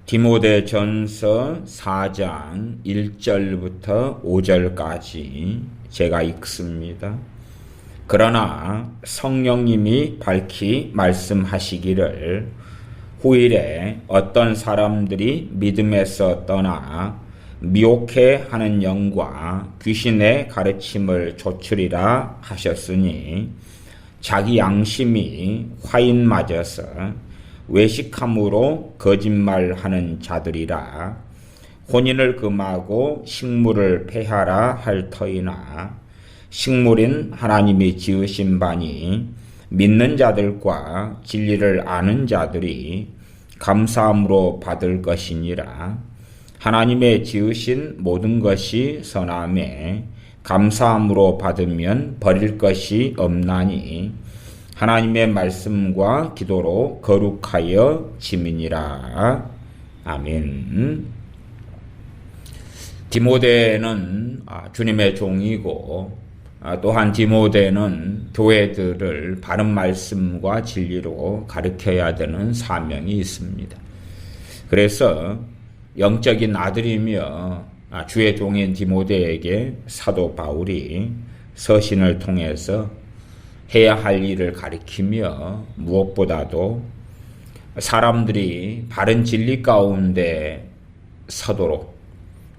디모데전서 4장 1절부터 5절까지 제가 읽습니다. 그러나 성령님이 밝히 말씀하시기를 후일에 어떤 사람들이 믿음에서 떠나 미혹해하는 영과 귀신의 가르침을 조추리라 하셨으니 자기 양심이 화인 맞아서 외식함으로 거짓말하는 자들이라. 혼인을 금하고 식물을 폐하라 할 터이나 식물인 하나님이 지으신 바니 믿는 자들과 진리를 아는 자들이 감사함으로 받을 것이니라. 하나님의 지으신 모든 것이 선하매 감사함으로 받으면 버릴 것이 없나니 하나님의 말씀과 기도로 거룩하여 지민이라. 아멘. 디모데는 주님의 종이고 또한 디모데는 교회들을 바른 말씀과 진리로 가르쳐야 되는 사명이 있습니다. 그래서 영적인 아들이며 주의 종인 디모데에게 사도 바울이 서신을 통해서 해야 할 일을 가리키며 무엇보다도 사람들이 바른 진리 가운데 서도록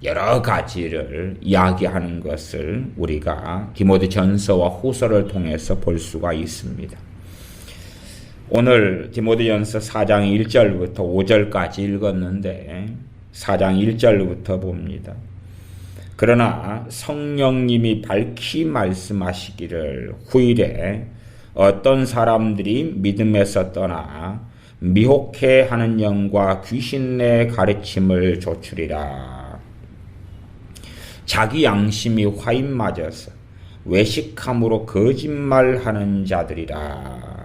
여러 가지를 이야기하는 것을 우리가 디모데전서와 후서를 통해서 볼 수가 있습니다. 오늘 디모데전서 4장 1절부터 5절까지 읽었는데 4장 1절부터 봅니다. 그러나 성령님이 밝히 말씀하시기를 후일에 어떤 사람들이 믿음에서 떠나 미혹해하는 영과 귀신의 가르침을 조추리라. 자기 양심이 화인 맞아서 외식함으로 거짓말하는 자들이라.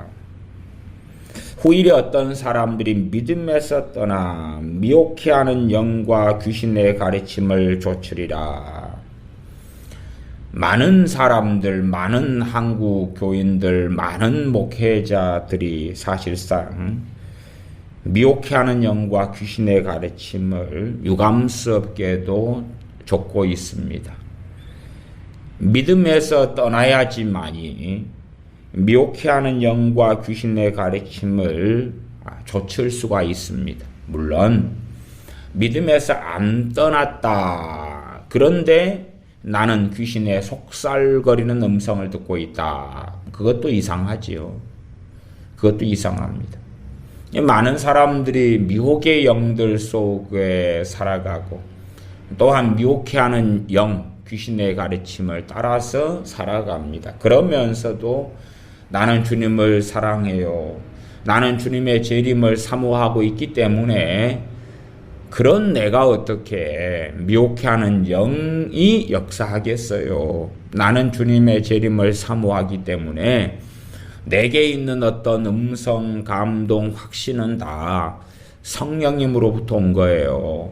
후일에 어떤 사람들이 믿음에서 떠나 미혹해하는 영과 귀신의 가르침을 조추리라. 많은 사람들, 많은 한국 교인들, 많은 목회자들이 사실상 미혹해하는 영과 귀신의 가르침을 유감스럽게도 좇고 있습니다. 믿음에서 떠나야지만이 미혹해하는 영과 귀신의 가르침을 조칠 수가 있습니다. 물론 믿음에서 안 떠났다. 그런데 나는 귀신의 속살거리는 음성을 듣고 있다. 그것도 이상하지요. 그것도 이상합니다. 많은 사람들이 미혹의 영들 속에 살아가고 또한 미혹해하는 영, 귀신의 가르침을 따라서 살아갑니다. 그러면서도 나는 주님을 사랑해요. 나는 주님의 재림을 사모하고 있기 때문에 그런 내가 어떻게 미혹해하는 영이 역사하겠어요. 나는 주님의 재림을 사모하기 때문에 내게 있는 어떤 음성, 감동, 확신은 다 성령님으로부터 온 거예요.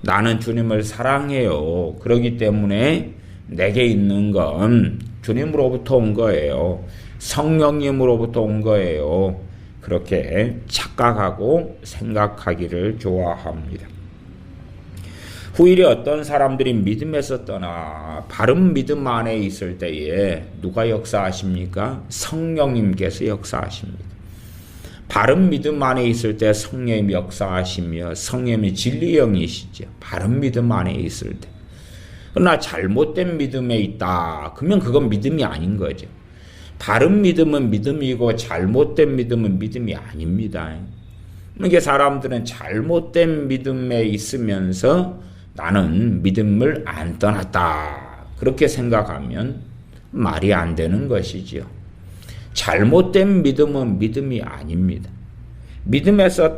나는 주님을 사랑해요. 그렇기 때문에 내게 있는 건 주님으로부터 온 거예요. 성령님으로부터 온 거예요. 그렇게 착각하고 생각하기를 좋아합니다. 후일에 어떤 사람들이 믿음에서 떠나 바른 믿음 안에 있을 때에 누가 역사하십니까? 성령님께서 역사하십니다. 바른 믿음 안에 있을 때 성령님이 역사하시며 성령님이 진리의 영이시죠. 바른 믿음 안에 있을 때. 그러나 잘못된 믿음에 있다. 그러면 그건 믿음이 아닌 거죠. 바른 믿음은 믿음이고 잘못된 믿음은 믿음이 아닙니다. 이게 사람들은 잘못된 믿음에 있으면서 나는 믿음을 안 떠났다. 그렇게 생각하면 말이 안 되는 것이지요. 잘못된 믿음은 믿음이 아닙니다. 믿음에서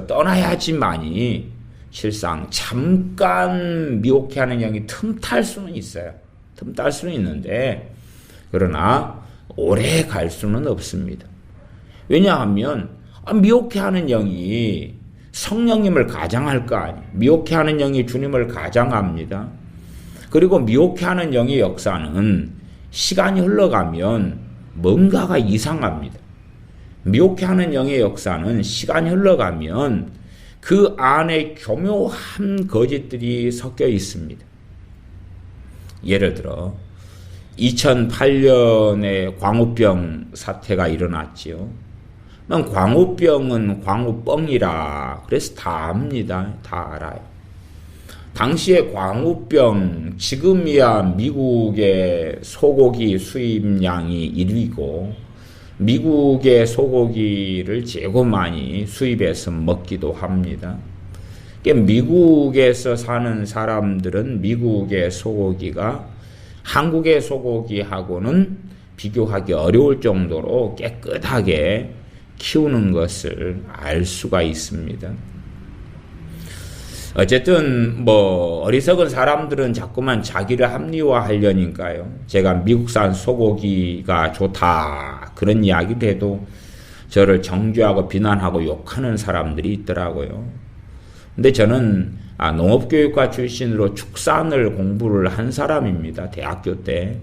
떠나야지만이 실상 잠깐 미혹해하는 영이 틈탈 수는 있어요. 틈탈 수는 있는데 그러나 오래 갈 수는 없습니다. 왜냐하면 미혹해하는 영이 성령님을 가장할 거 아니에요. 미혹해하는 영이 주님을 가장합니다. 그리고 미혹해하는 영의 역사는 시간이 흘러가면 뭔가가 이상합니다. 미혹해하는 영의 역사는 시간이 흘러가면 그 안에 교묘한 거짓들이 섞여 있습니다. 예를 들어 2008년에 광우병 사태가 일어났지요. 광우병은 광우뻥이라 그래서 다 압니다. 다 알아요. 당시에 광우병, 지금이야 미국의 소고기 수입량이 1위고 미국의 소고기를 재고 많이 수입해서 먹기도 합니다. 미국에서 사는 사람들은 미국의 소고기가 한국의 소고기하고는 비교하기 어려울 정도로 깨끗하게 키우는 것을 알 수가 있습니다. 어쨌든 어리석은 사람들은 자꾸만 자기를 합리화하려니까요. 제가 미국산 소고기가 좋다 그런 이야기를 해도 저를 정죄하고 비난하고 욕하는 사람들이 있더라고요. 근데 저는 농업교육과 출신으로 축산을 공부를 한 사람입니다. 대학교 때.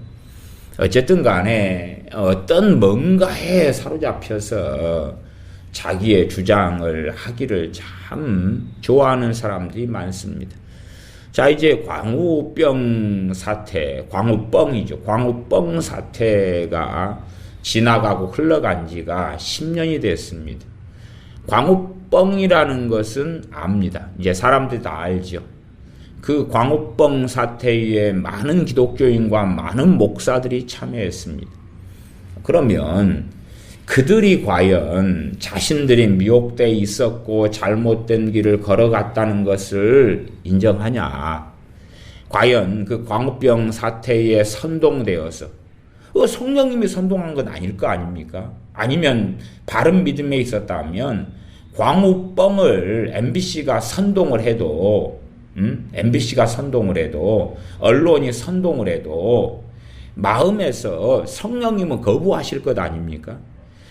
어쨌든 간에 어떤 뭔가에 사로잡혀서 자기의 주장을 하기를 참 좋아하는 사람들이 많습니다. 자, 이제 광우병 사태, 광우뻥이죠. 광우뻥 사태가 지나가고 흘러간 지가 10년이 됐습니다. 광우뻥이라는 것은 압니다. 이제 사람들이 다 알죠. 그 광우뻥 사태에 많은 기독교인과 많은 목사들이 참여했습니다. 그러면 그들이 과연 자신들이 미혹되어 있었고 잘못된 길을 걸어갔다는 것을 인정하냐? 과연 그 광우병 사태에 선동되어서 성령님이 선동한 건 아닐 거 아닙니까? 아니면 바른 믿음에 있었다면 광우뻥을 MBC가 선동을 해도 MBC가 선동을 해도 언론이 선동을 해도 마음에서 성령님은 거부하실 것 아닙니까?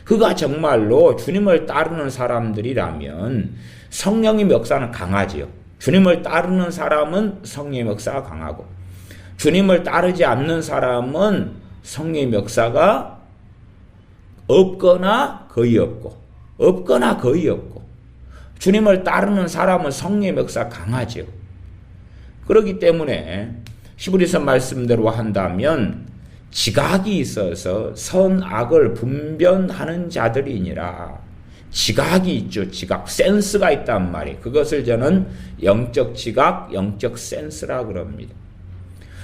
그가 정말로 주님을 따르는 사람들이라면 성령의 역사는 강하지요. 주님을 따르는 사람은 성령의 역사가 강하고 주님을 따르지 않는 사람은 성령의 역사가 없거나 거의 없고 주님을 따르는 사람은 성령의 역사가 강하지요. 그렇기 때문에 히브리서 말씀대로 한다면 지각이 있어서 선악을 분별하는 자들이니라. 지각이 있죠. 지각, 센스가 있단 말이에요. 그것을 저는 영적 지각, 영적 센스라 그럽니다.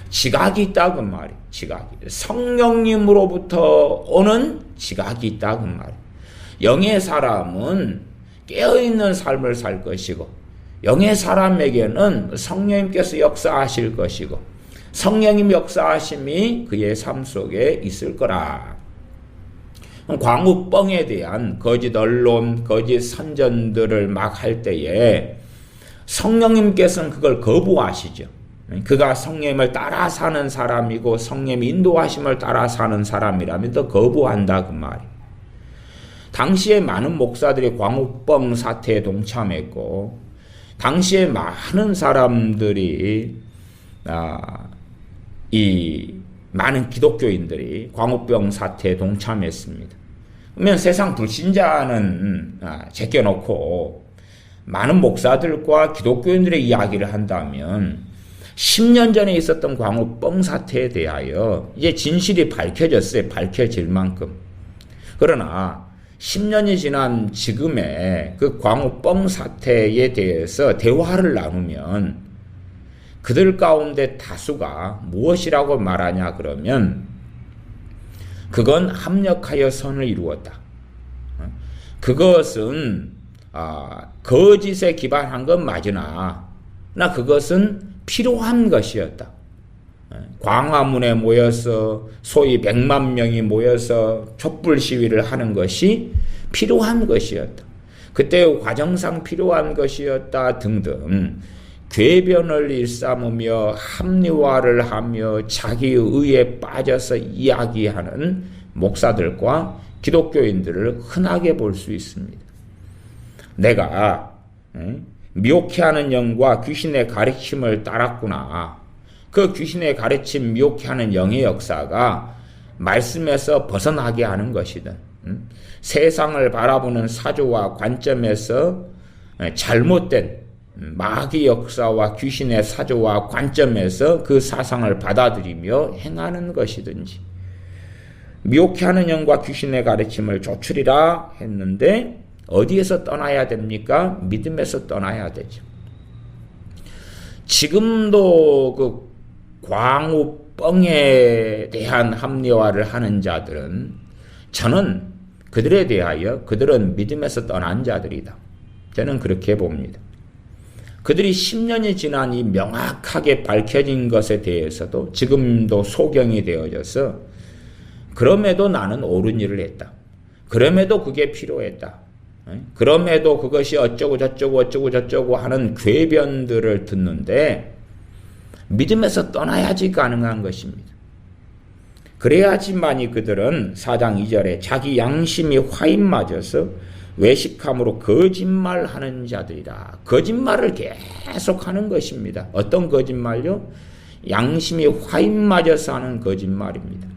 지각이 있다 그 말이에요. 지각이. 성령님으로부터 오는 지각이 있다 그 말이에요. 영의 사람은 깨어있는 삶을 살 것이고 영의 사람에게는 성령님께서 역사하실 것이고 성령님 역사하심이 그의 삶 속에 있을 거라. 광우뻥에 대한 거짓 언론, 거짓 선전들을 막 할 때에 성령님께서는 그걸 거부하시죠. 그가 성령님을 따라 사는 사람이고 성령님의 인도하심을 따라 사는 사람이라면 또 거부한다 그 말이에요. 당시에 많은 목사들이 광우뻥 사태에 동참했고 당시에 많은 사람들이 이 많은 기독교인들이 광우병 사태에 동참했습니다. 그러면 세상 불신자는 제껴놓고 많은 목사들과 기독교인들의 이야기를 한다면 10년 전에 있었던 광우병 사태에 대하여 이제 진실이 밝혀졌어요. 밝혀질 만큼. 그러나 10년이 지난 지금의 그 광우병 사태에 대해서 대화를 나누면 그들 가운데 다수가 무엇이라고 말하냐 그러면 그건 합력하여 선을 이루었다. 그것은 거짓에 기반한 건 맞으나 그것은 필요한 것이었다. 광화문에 모여서 소위 100만 명이 모여서 촛불 시위를 하는 것이 필요한 것이었다. 그때 과정상 필요한 것이었다 등등 궤변을 일삼으며 합리화를 하며 자기의 의에 빠져서 이야기하는 목사들과 기독교인들을 흔하게 볼 수 있습니다. 내가 미혹해하는 영과 귀신의 가르침을 따랐구나. 그 귀신의 가르침 미혹해하는 영의 역사가 말씀에서 벗어나게 하는 것이든 세상을 바라보는 사조와 관점에서 잘못된 마귀 역사와 귀신의 사조와 관점에서 그 사상을 받아들이며 행하는 것이든지, 미혹해하는 영과 귀신의 가르침을 조출이라 했는데 어디에서 떠나야 됩니까? 믿음에서 떠나야 되죠. 지금도 그 광우 뻥에 대한 합리화를 하는 자들은, 저는 그들에 대하여 그들은 믿음에서 떠난 자들이다, 저는 그렇게 봅니다. 그들이 10년이 지난 이 명확하게 밝혀진 것에 대해서도 지금도 소경이 되어져서, 그럼에도 나는 옳은 일을 했다, 그럼에도 그게 필요했다, 그럼에도 그것이 어쩌고 저쩌고 하는 궤변들을 듣는데 믿음에서 떠나야지 가능한 것입니다. 그래야지만이 그들은 4장 2절에 자기 양심이 화인 맞아서 외식함으로 거짓말하는 자들이다, 거짓말을 계속하는 것입니다. 어떤 거짓말요? 양심이 화인 맞아서 하는 거짓말입니다.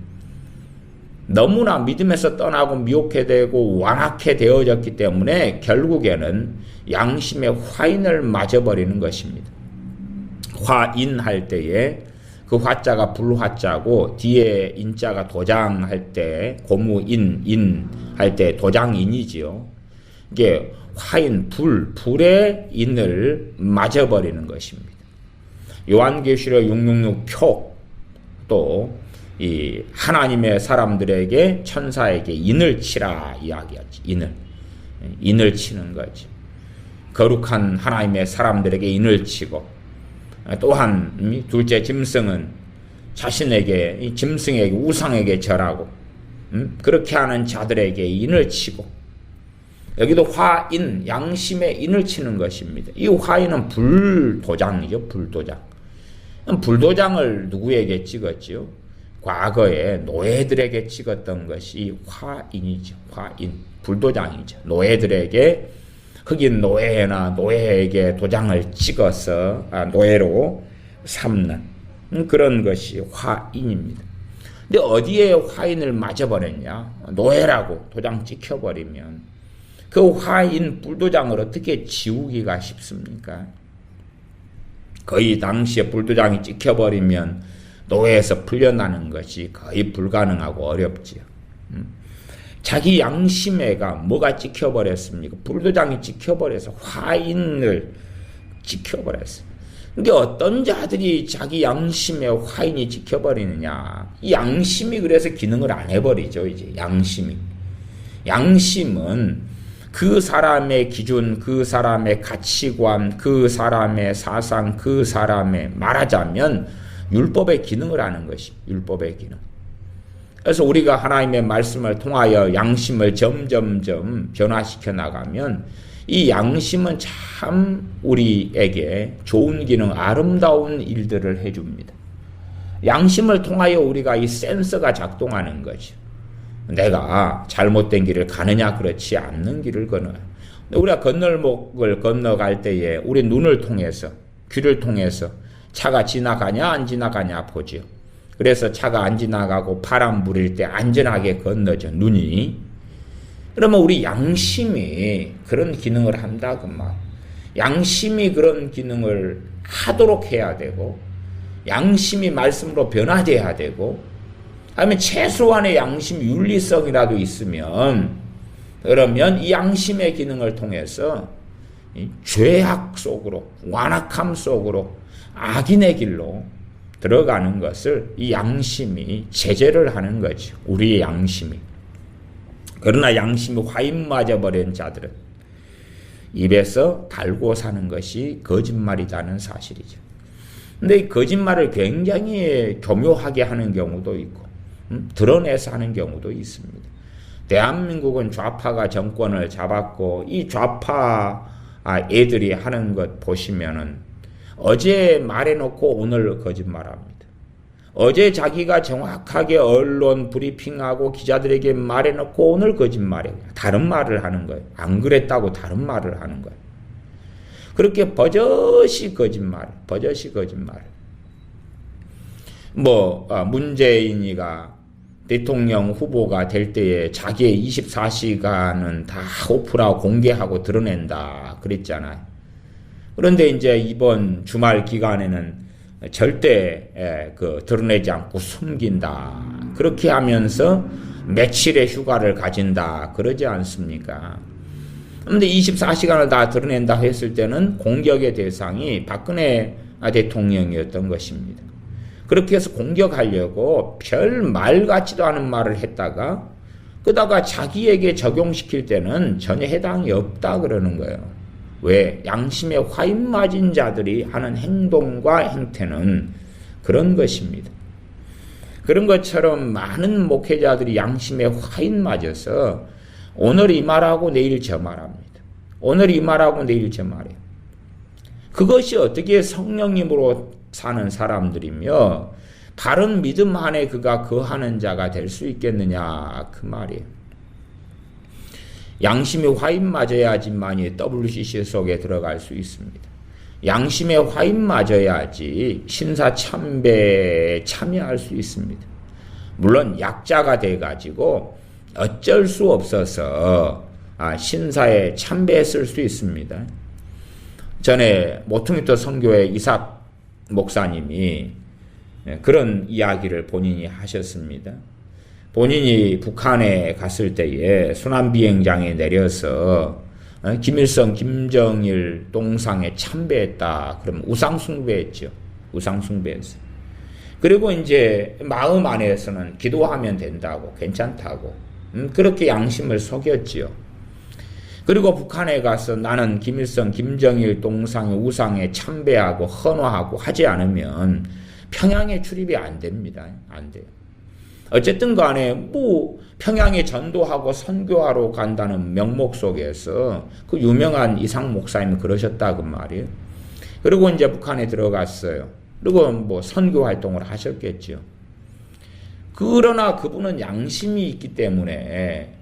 너무나 믿음에서 떠나고 미혹해 되고 완악해 되어졌기 때문에 결국에는 양심의 화인을 맞아버리는 것입니다. 화인할 때에 그 화자가 불화자고 뒤에 인자가 도장할 때 고무인 할 때 도장인이지요. 이게 화인 불의 인을 맞아버리는 것입니다. 요한계시록 666표 또 이 하나님의 사람들에게 천사에게 인을 치라 이야기하지. 인을 치는 거지. 거룩한 하나님의 사람들에게 인을 치고, 또한 둘째 짐승은 자신에게 이 짐승에게 우상에게 절하고, 그렇게 하는 자들에게 인을 치고, 여기도 화인 양심의 인을 치는 것입니다. 이 화인은 불도장이죠. 불도장을 누구에게 찍었지요? 과거에 노예들에게 찍었던 것이 화인이죠. 화인, 불도장이죠. 노예들에게, 흑인 노예나 노예에게 도장을 찍어서 노예로 삼는 그런 것이 화인입니다. 근데 어디에 화인을 맞아버렸냐? 노예라고 도장 찍혀버리면 그 화인 불도장을 어떻게 지우기가 쉽습니까? 거의 당시에 불도장이 찍혀버리면 노예에서 풀려나는 것이 거의 불가능하고 어렵지요. 자기 양심에가 뭐가 찍혀버렸습니까? 불도장이 찍혀버려서 화인을 찍혀버렸어요. 근데 어떤 자들이 자기 양심에 화인이 찍혀버리느냐? 이 양심이 그래서 기능을 안 해버리죠. 이제 양심은 그 사람의 기준, 그 사람의 가치관, 그 사람의 사상, 그 사람의, 말하자면 율법의 기능을 하는 것입니다. 율법의 기능. 그래서 우리가 하나님의 말씀을 통하여 양심을 점점점 변화시켜 나가면 이 양심은 참 우리에게 좋은 기능, 아름다운 일들을 해줍니다. 양심을 통하여 우리가 이 센서가 작동하는 거죠. 내가 잘못된 길을 가느냐, 그렇지 않는 길을 건너요. 우리가 건널목을 건너갈 때에 우리 눈을 통해서, 귀를 통해서 차가 지나가냐 안 지나가냐 보죠. 그래서 차가 안 지나가고 바람 불일 때 안전하게 건너죠, 눈이. 그러면 우리 양심이 그런 기능을 한다 그 말. 양심이 그런 기능을 하도록 해야 되고, 양심이 말씀으로 변화돼야 되고, 아니면 최소한의 양심 윤리성이라도 있으면, 그러면 이 양심의 기능을 통해서 죄악 속으로, 완악함 속으로, 악인의 길로 들어가는 것을 이 양심이 제재를 하는 거죠. 우리의 양심이. 그러나 양심이 화인 맞아버린 자들은 입에서 달고 사는 것이 거짓말이라는 사실이죠. 근데 이 거짓말을 굉장히 교묘하게 하는 경우도 있고, 드러내서 하는 경우도 있습니다. 대한민국은 좌파가 정권을 잡았고, 이 좌파 애들이 하는 것 보시면은 어제 말해놓고 오늘 거짓말합니다. 어제 자기가 정확하게 언론 브리핑하고 기자들에게 말해놓고 오늘 거짓말해요. 다른 말을 하는 거예요. 안 그랬다고 다른 말을 하는 거예요. 그렇게 버젓이 거짓말. 문재인이가 대통령 후보가 될 때에 자기의 24시간은 다 오프라고 공개하고 드러낸다 그랬잖아요. 그런데 이제 이번 주말 기간에는 절대 드러내지 않고 숨긴다. 그렇게 하면서 며칠의 휴가를 가진다. 그러지 않습니까? 그런데 24시간을 다 드러낸다 했을 때는 공격의 대상이 박근혜 대통령이었던 것입니다. 그렇게 해서 공격하려고 별 말 같지도 않은 말을 했다가 그다가 자기에게 적용시킬 때는 전혀 해당이 없다 그러는 거예요. 왜? 양심에 화인 맞은 자들이 하는 행동과 행태는 그런 것입니다. 그런 것처럼 많은 목회자들이 양심에 화인 맞아서 오늘 이 말하고 내일 저 말합니다. 오늘 이 말하고 내일 저 말이에요. 그것이 어떻게 성령님으로 사는 사람들이며 바른 믿음 안에 그가 거하는 자가 될 수 있겠느냐 그 말이에요. 양심이 화인 맞아야지만이 WCC 속에 들어갈 수 있습니다. 양심에 화인 맞아야지 신사 참배에 참여할 수 있습니다. 물론 약자가 돼가지고 어쩔 수 없어서 신사에 참배했을 수 있습니다. 전에 모퉁이터 선교회 이삭 목사님이 그런 이야기를 본인이 하셨습니다. 본인이 북한에 갔을 때에 순환비행장에 내려서 김일성, 김정일 동상에 참배했다. 그러면 우상숭배했죠. 우상숭배했어요. 그리고 이제 마음 안에서는 기도하면 된다고, 괜찮다고, 그렇게 양심을 속였지요. 그리고 북한에 가서 나는 김일성, 김정일 동상의 우상에 참배하고 헌화하고 하지 않으면 평양에 출입이 안 됩니다. 안 돼요. 어쨌든 간에 평양에 전도하고 선교하러 간다는 명목 속에서 그 유명한 이상 목사님이 그러셨다 그 말이에요. 그리고 이제 북한에 들어갔어요. 그리고 선교 활동을 하셨겠죠. 그러나 그분은 양심이 있기 때문에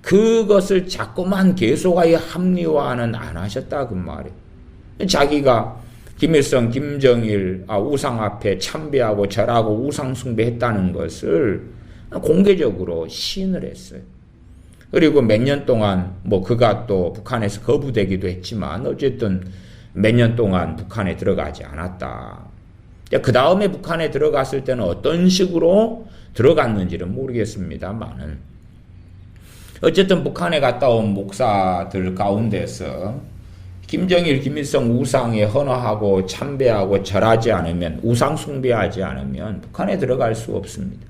그것을 자꾸만 계속하여 합리화는 안 하셨다 그 말이에요. 자기가 김일성, 김정일 우상 앞에 참배하고 절하고 우상 숭배했다는 것을 공개적으로 시인을 했어요. 그리고 몇 년 동안 그가 또 북한에서 거부되기도 했지만 어쨌든 몇 년 동안 북한에 들어가지 않았다. 그 다음에 북한에 들어갔을 때는 어떤 식으로 들어갔는지는 모르겠습니다만은 어쨌든 북한에 갔다 온 목사들 가운데서 김정일, 김일성 우상에 헌화하고 참배하고 절하지 않으면, 우상 숭배하지 않으면 북한에 들어갈 수 없습니다.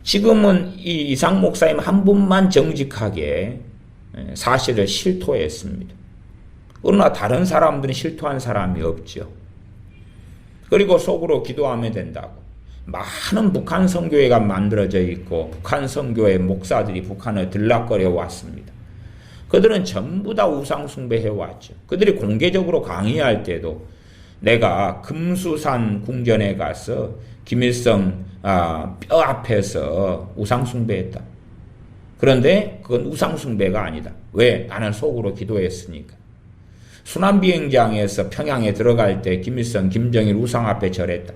지금은 이 이상 목사님 한 분만 정직하게 사실을 실토했습니다. 그러나 다른 사람들은 실토한 사람이 없죠. 그리고 속으로 기도하면 된다고. 많은 북한 선교회가 만들어져 있고 북한 선교회 목사들이 북한을 들락거려 왔습니다. 그들은 전부 다 우상 숭배해 왔죠. 그들이 공개적으로 강의할 때도 내가 금수산 궁전에 가서 김일성 뼈 앞에서 우상 숭배했다. 그런데 그건 우상 숭배가 아니다. 왜? 나는 속으로 기도했으니까. 순환비행장에서 평양에 들어갈 때 김일성, 김정일 우상 앞에 절했다.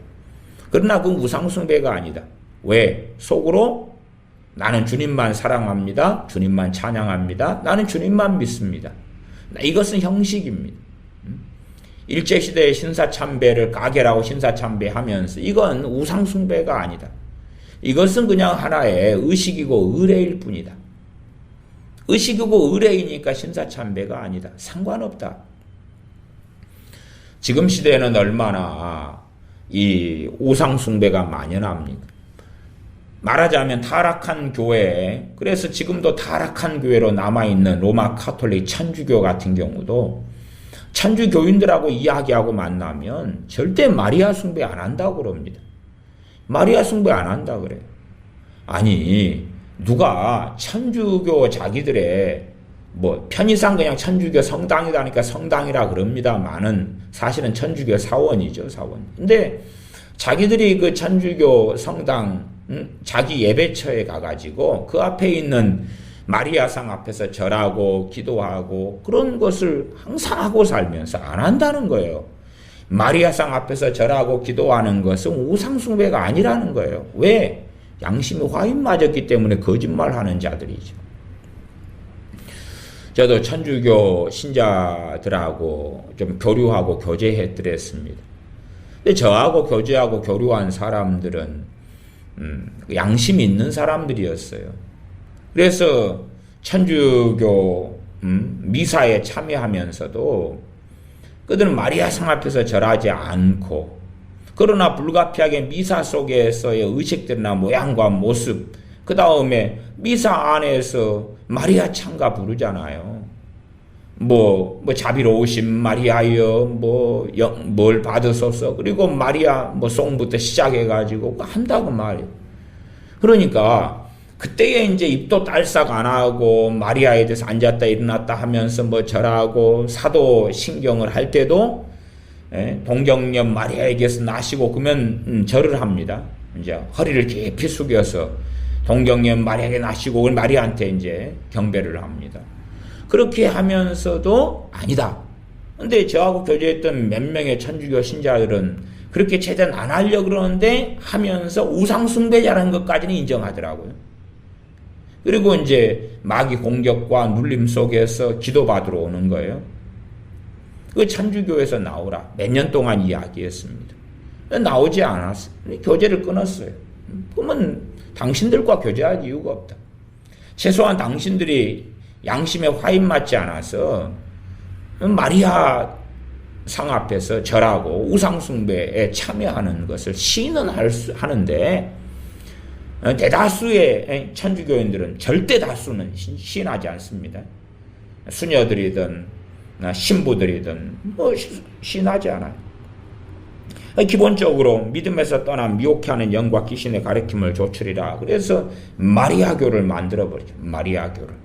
그러나 그건 우상 숭배가 아니다. 왜? 속으로 나는 주님만 사랑합니다. 주님만 찬양합니다. 나는 주님만 믿습니다. 이것은 형식입니다. 일제시대의 신사참배를 가결하고 신사참배하면서 이건 우상숭배가 아니다. 이것은 그냥 하나의 의식이고 의례일 뿐이다. 의식이고 의례이니까 신사참배가 아니다. 상관없다. 지금 시대에는 얼마나 이 우상숭배가 만연합니까? 말하자면 타락한 교회, 그래서 지금도 타락한 교회로 남아있는 로마 카톨릭 천주교 같은 경우도 천주교인들하고 이야기하고 만나면 절대 마리아 숭배 안 한다고 그럽니다. 마리아 숭배 안 한다 그래요. 아니, 누가 천주교 자기들의 편의상 그냥 천주교 성당이다니까 성당이라 그럽니다만은 사실은 천주교 사원이죠, 사원. 근데 자기들이 그 천주교 성당 자기 예배처에 가가지고 그 앞에 있는 마리아상 앞에서 절하고 기도하고 그런 것을 항상 하고 살면서 안 한다는 거예요. 마리아상 앞에서 절하고 기도하는 것은 우상숭배가 아니라는 거예요. 왜? 양심이 화인 맞았기 때문에 거짓말하는 자들이죠. 저도 천주교 신자들하고 좀 교류하고 교제해드렸습니다. 근데 저하고 교제하고 교류한 사람들은 양심이 있는 사람들이었어요. 그래서 천주교 미사에 참여하면서도 그들은 마리아상 앞에서 절하지 않고, 그러나 불가피하게 미사 속에서의 의식들이나 모양과 모습, 그 다음에 미사 안에서 마리아 찬가 부르잖아요. 뭐 자비로우신 마리아여, 뭘 받으소서, 그리고 마리아 송부터 시작해가지고 한다고 말이에요. 그러니까 그때에 이제 입도 딸싹 안 하고 마리아에 대해서 앉았다 일어났다 하면서 절하고 사도 신경을 할 때도 동정녀 마리아에게서 나시고 그러면 절을 합니다. 이제 허리를 깊이 숙여서 동정녀 마리아에게 나시고 마리아한테 이제 경배를 합니다. 그렇게 하면서도 아니다. 근데 저하고 교제했던 몇 명의 천주교 신자들은 그렇게 최대한 안 하려고 그러는데 하면서 우상숭배자라는 것까지는 인정하더라고요. 그리고 이제 마귀 공격과 눌림 속에서 기도받으러 오는 거예요. 그 천주교에서 나오라. 몇 년 동안 이야기했습니다. 나오지 않았어요. 교제를 끊었어요. 그러면 당신들과 교제할 이유가 없다. 최소한 당신들이 양심에 화인 맞지 않아서 마리아 상 앞에서 절하고 우상숭배에 참여하는 것을 시인은 하는데, 대다수의 천주교인들은 절대 다수는 시인하지 않습니다. 수녀들이든 신부들이든 시인하지 않아요. 기본적으로 믿음에서 떠난 미혹해 하는 영과 귀신의 가르침을 조출이라. 그래서 마리아교를 만들어버리죠. 마리아교를.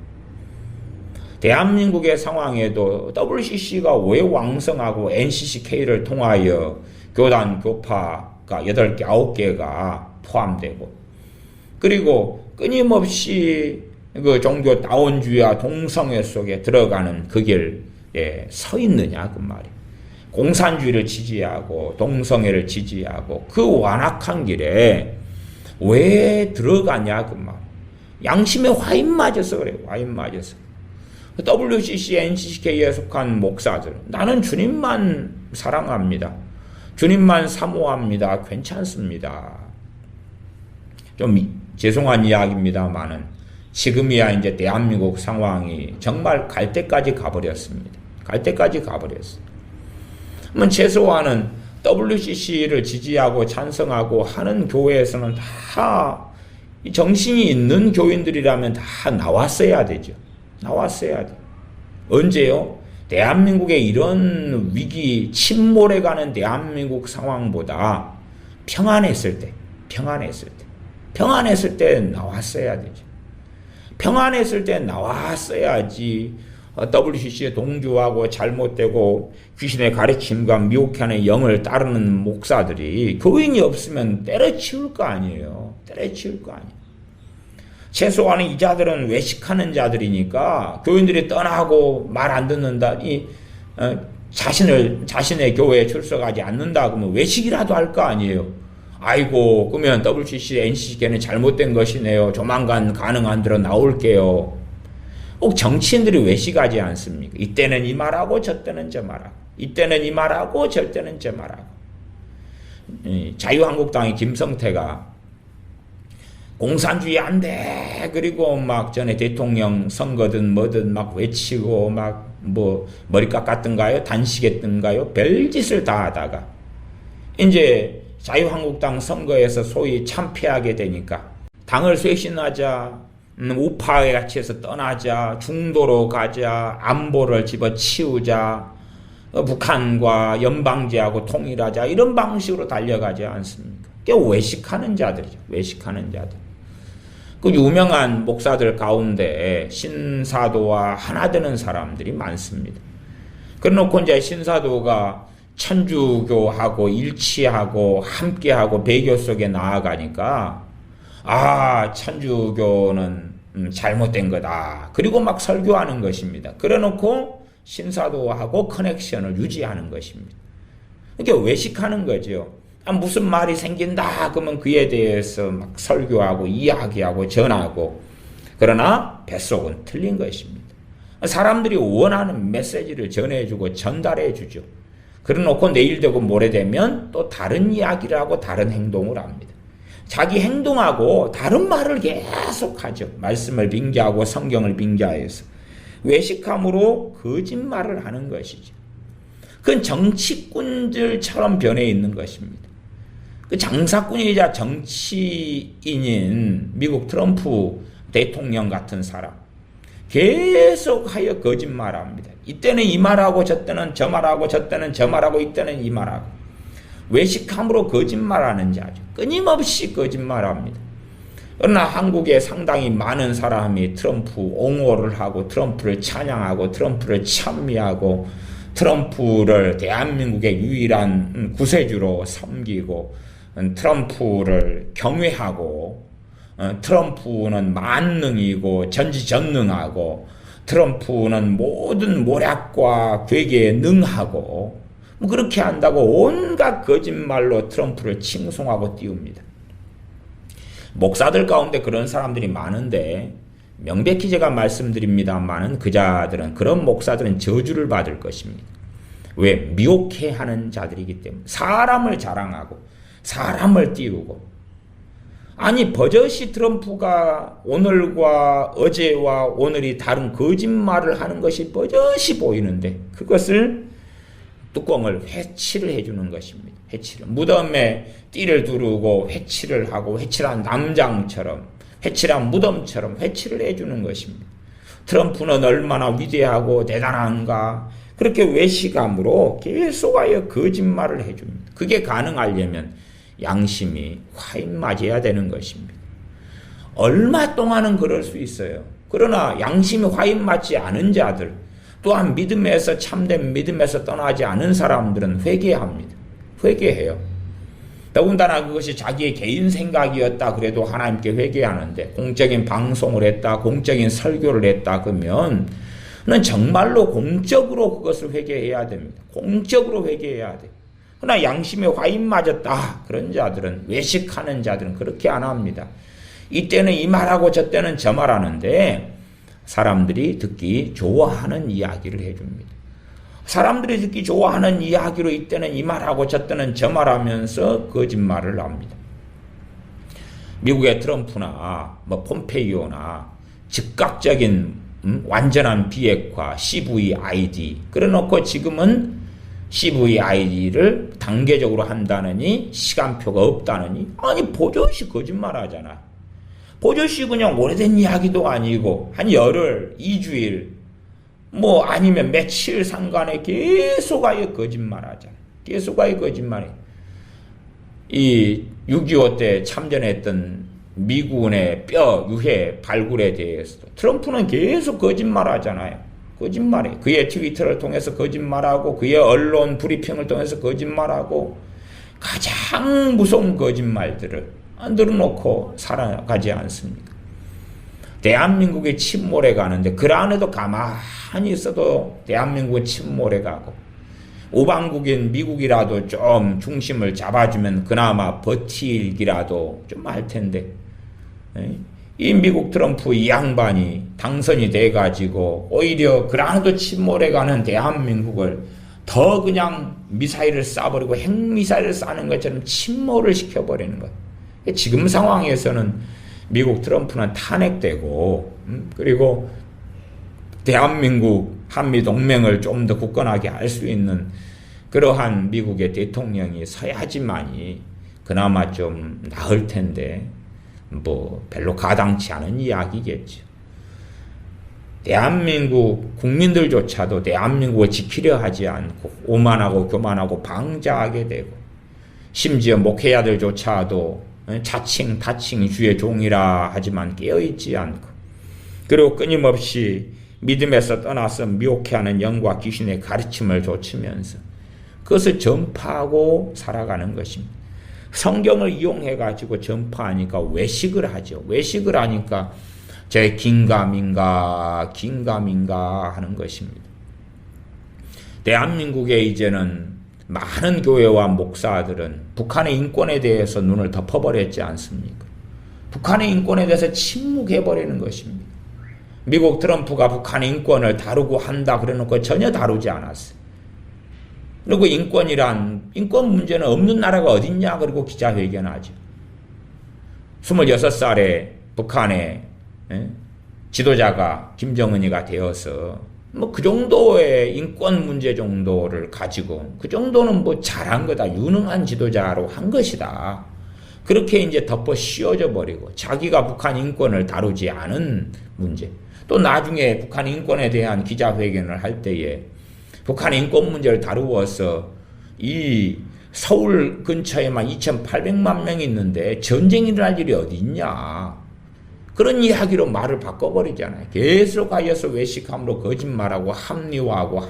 대한민국의 상황에도 WCC가 왜 왕성하고 NCCK를 통하여 교단, 교파가 8개, 9개가 포함되고, 그리고 끊임없이 그 종교 다원주의와 동성애 속에 들어가는 그 길에 서 있느냐 그 말이에요. 공산주의를 지지하고 동성애를 지지하고 그 완악한 길에 왜 들어가냐 그 말. 양심에 화인 맞아서 그래요. 화인 맞아서. WCC, NCCK에 속한 목사들, 나는 주님만 사랑합니다. 주님만 사모합니다. 괜찮습니다. 좀 죄송한 이야기입니다만은 지금이야 이제 대한민국 상황이 정말 갈 때까지 가버렸습니다. 갈 때까지 가버렸어요. 그러면 최소한은 WCC를 지지하고 찬성하고 하는 교회에서는 다 정신이 있는 교인들이라면 다 나왔어야 되죠. 나왔어야 돼. 언제요? 대한민국의 이런 위기, 침몰해가는 대한민국 상황보다 평안했을 때 나왔어야 되죠. 평안했을 때 나왔어야지 WCC에 동조하고 잘못되고 귀신의 가르침과 미혹하는 영을 따르는 목사들이 교인이 없으면 때려치울 거 아니에요. 때려치울 거 아니에요. 최소한 이 자들은 외식하는 자들이니까 교인들이 떠나고 말 안 듣는다, 자신의 교회에 출석하지 않는다 그러면 외식이라도 할 거 아니에요. 아이고, 그러면 WCC, NCCK는 잘못된 것이네요. 조만간 가능한 대로 나올게요. 꼭 정치인들이 외식하지 않습니까? 이때는 이 말하고 저때는 저 말하고, 이때는 이 말하고 저때는 저 말하고. 자유한국당의 김성태가 공산주의 안 돼. 그리고 막 전에 대통령 선거든 뭐든 막 외치고 막 머리 깎았던가요? 단식했던가요? 별짓을 다 하다가 이제 자유한국당 선거에서 소위 참패하게 되니까 당을 쇄신하자, 우파에 같이 해서 떠나자, 중도로 가자, 안보를 집어치우자, 북한과 연방제하고 통일하자, 이런 방식으로 달려가지 않습니까? 그게 외식하는 자들이죠. 외식하는 자들. 그 유명한 목사들 가운데 신사도와 하나 되는 사람들이 많습니다. 그래놓고 이제 신사도가 천주교하고 일치하고 함께하고 배교 속에 나아가니까 천주교는 잘못된 거다. 그리고 막 설교하는 것입니다. 그래놓고 신사도하고 커넥션을 유지하는 것입니다. 이게 외식하는 거죠. 무슨 말이 생긴다 그러면 그에 대해서 막 설교하고 이야기하고 전하고, 그러나 뱃속은 틀린 것입니다. 사람들이 원하는 메시지를 전해주고 전달해주죠. 그래놓고 내일 되고 모레 되면 또 다른 이야기를 하고 다른 행동을 합니다. 자기 행동하고 다른 말을 계속하죠. 말씀을 빙자하고 성경을 빙자해서 외식함으로 거짓말을 하는 것이죠. 그건 정치꾼들처럼 변해 있는 것입니다. 그 장사꾼이자 정치인인 미국 트럼프 대통령 같은 사람, 계속하여 거짓말합니다. 이때는 이 말하고 저때는 저 말하고 저때는 저 말하고 이때는 이 말하고, 외식함으로 거짓말하는 자죠. 끊임없이 거짓말합니다. 그러나 한국에 상당히 많은 사람이 트럼프 옹호를 하고 트럼프를 찬양하고 트럼프를 찬미하고 트럼프를 대한민국의 유일한 구세주로 섬기고 트럼프를 경외하고, 트럼프는 만능이고 전지전능하고 트럼프는 모든 모략과 괴계에 능하고, 그렇게 한다고 온갖 거짓말로 트럼프를 칭송하고 띄웁니다. 목사들 가운데 그런 사람들이 많은데 명백히 제가 말씀드립니다만은 그 자들은, 그런 목사들은 저주를 받을 것입니다. 왜? 미혹해하는 자들이기 때문에. 사람을 자랑하고 사람을 띄우고, 아니 버젓이 트럼프가 오늘과 어제와 오늘이 다른 거짓말을 하는 것이 버젓이 보이는데 그것을 뚜껑을 회치를 해주는 것입니다. 회치를. 무덤에 띠를 두르고 회치를 하고, 회칠한 남장처럼, 회칠한 무덤처럼 회치를 해주는 것입니다. 트럼프는 얼마나 위대하고 대단한가, 그렇게 외식함으로 계속하여 거짓말을 해줍니다. 그게 가능하려면 양심이 화인 맞아야 되는 것입니다. 얼마 동안은 그럴 수 있어요. 그러나 양심이 화인 맞지 않은 자들, 또한 믿음에서, 참된 믿음에서 떠나지 않은 사람들은 회개합니다. 회개해요. 더군다나 그것이 자기의 개인 생각이었다 그래도 하나님께 회개하는데, 공적인 방송을 했다, 공적인 설교를 했다 그러면 정말로 공적으로 그것을 회개해야 됩니다. 공적으로 회개해야 돼요. 그러나 양심에 화인 맞았다 그런 자들은, 외식하는 자들은 그렇게 안 합니다. 이때는 이 말하고 저 때는 저 말하는데 사람들이 듣기 좋아하는 이야기를 해줍니다. 사람들이 듣기 좋아하는 이야기로 이때는 이 말하고 저 때는 저 말하면서 거짓말을 합니다. 미국의 트럼프나 폼페이오나 즉각적인 완전한 비핵화, CVID, 그래놓고 지금은 CVID를 단계적으로 한다느니 시간표가 없다느니, 아니 버젓이 거짓말하잖아. 버젓이 그냥 오래된 이야기도 아니고 한 열흘, 2주일 아니면 며칠 상간에 계속하여 거짓말하잖아. 계속하여 거짓말해. 이 6.25 때 참전했던 미군의 뼈 유해 발굴에 대해서도 트럼프는 계속 거짓말하잖아요. 거짓말해. 그의 트위터를 통해서 거짓말하고 그의 언론 브리핑을 통해서 거짓말하고, 가장 무서운 거짓말들을 늘어놓고 살아가지 않습니까? 대한민국이 침몰해 가는데 그 안에도 가만히 있어도 대한민국은 침몰해 가고, 우방국인 미국이라도 좀 중심을 잡아주면 그나마 버틸기라도 좀 할 텐데, 이 미국 트럼프 이 양반이 당선이 돼가지고 오히려 그 안에도 침몰해가는 대한민국을 더 그냥 미사일을 쏴버리고 핵미사일을 쏴는 것처럼 침몰을 시켜버리는 거예요. 지금 상황에서는 미국 트럼프는 탄핵되고, 그리고 대한민국 한미동맹을 좀 더 굳건하게 할 수 있는 그러한 미국의 대통령이 서야지만이 그나마 좀 나을 텐데, 별로 가당치 않은 이야기겠죠. 대한민국 국민들조차도 대한민국을 지키려 하지 않고 오만하고 교만하고 방자하게 되고, 심지어 목회자들조차도 자칭 다칭 주의 종이라 하지만 깨어있지 않고, 그리고 끊임없이 믿음에서 떠나서 미혹해하는 영과 귀신의 가르침을 좇으면서 그것을 전파하고 살아가는 것입니다. 성경을 이용해가지고 전파하니까 외식을 하죠. 외식을 하니까 제 긴가민가 하는 것입니다. 대한민국에 이제는 많은 교회와 목사들은 북한의 인권에 대해서 눈을 덮어버렸지 않습니까? 북한의 인권에 대해서 침묵해버리는 것입니다. 미국 트럼프가 북한 인권을 다루고 한다 그래놓고 전혀 다루지 않았어요. 그리고 인권 문제는 없는 나라가 어딨냐 그리고 기자회견하죠. 26살에 북한의 지도자가 김정은이가 되어서 뭐 그 정도의 인권 문제 정도를 가지고 그 정도는 뭐 잘한 거다. 유능한 지도자로 한 것이다. 그렇게 이제 덮어 씌워져 버리고 자기가 북한 인권을 다루지 않은 문제. 또 나중에 북한 인권에 대한 기자회견을 할 때에 북한 인권 문제를 다루어서 이 서울 근처에만 2,800만 명이 있는데 전쟁이 일어날 일이 어디 있냐. 그런 이야기로 말을 바꿔버리잖아요. 계속 하여서 외식함으로 거짓말하고 합리화하고.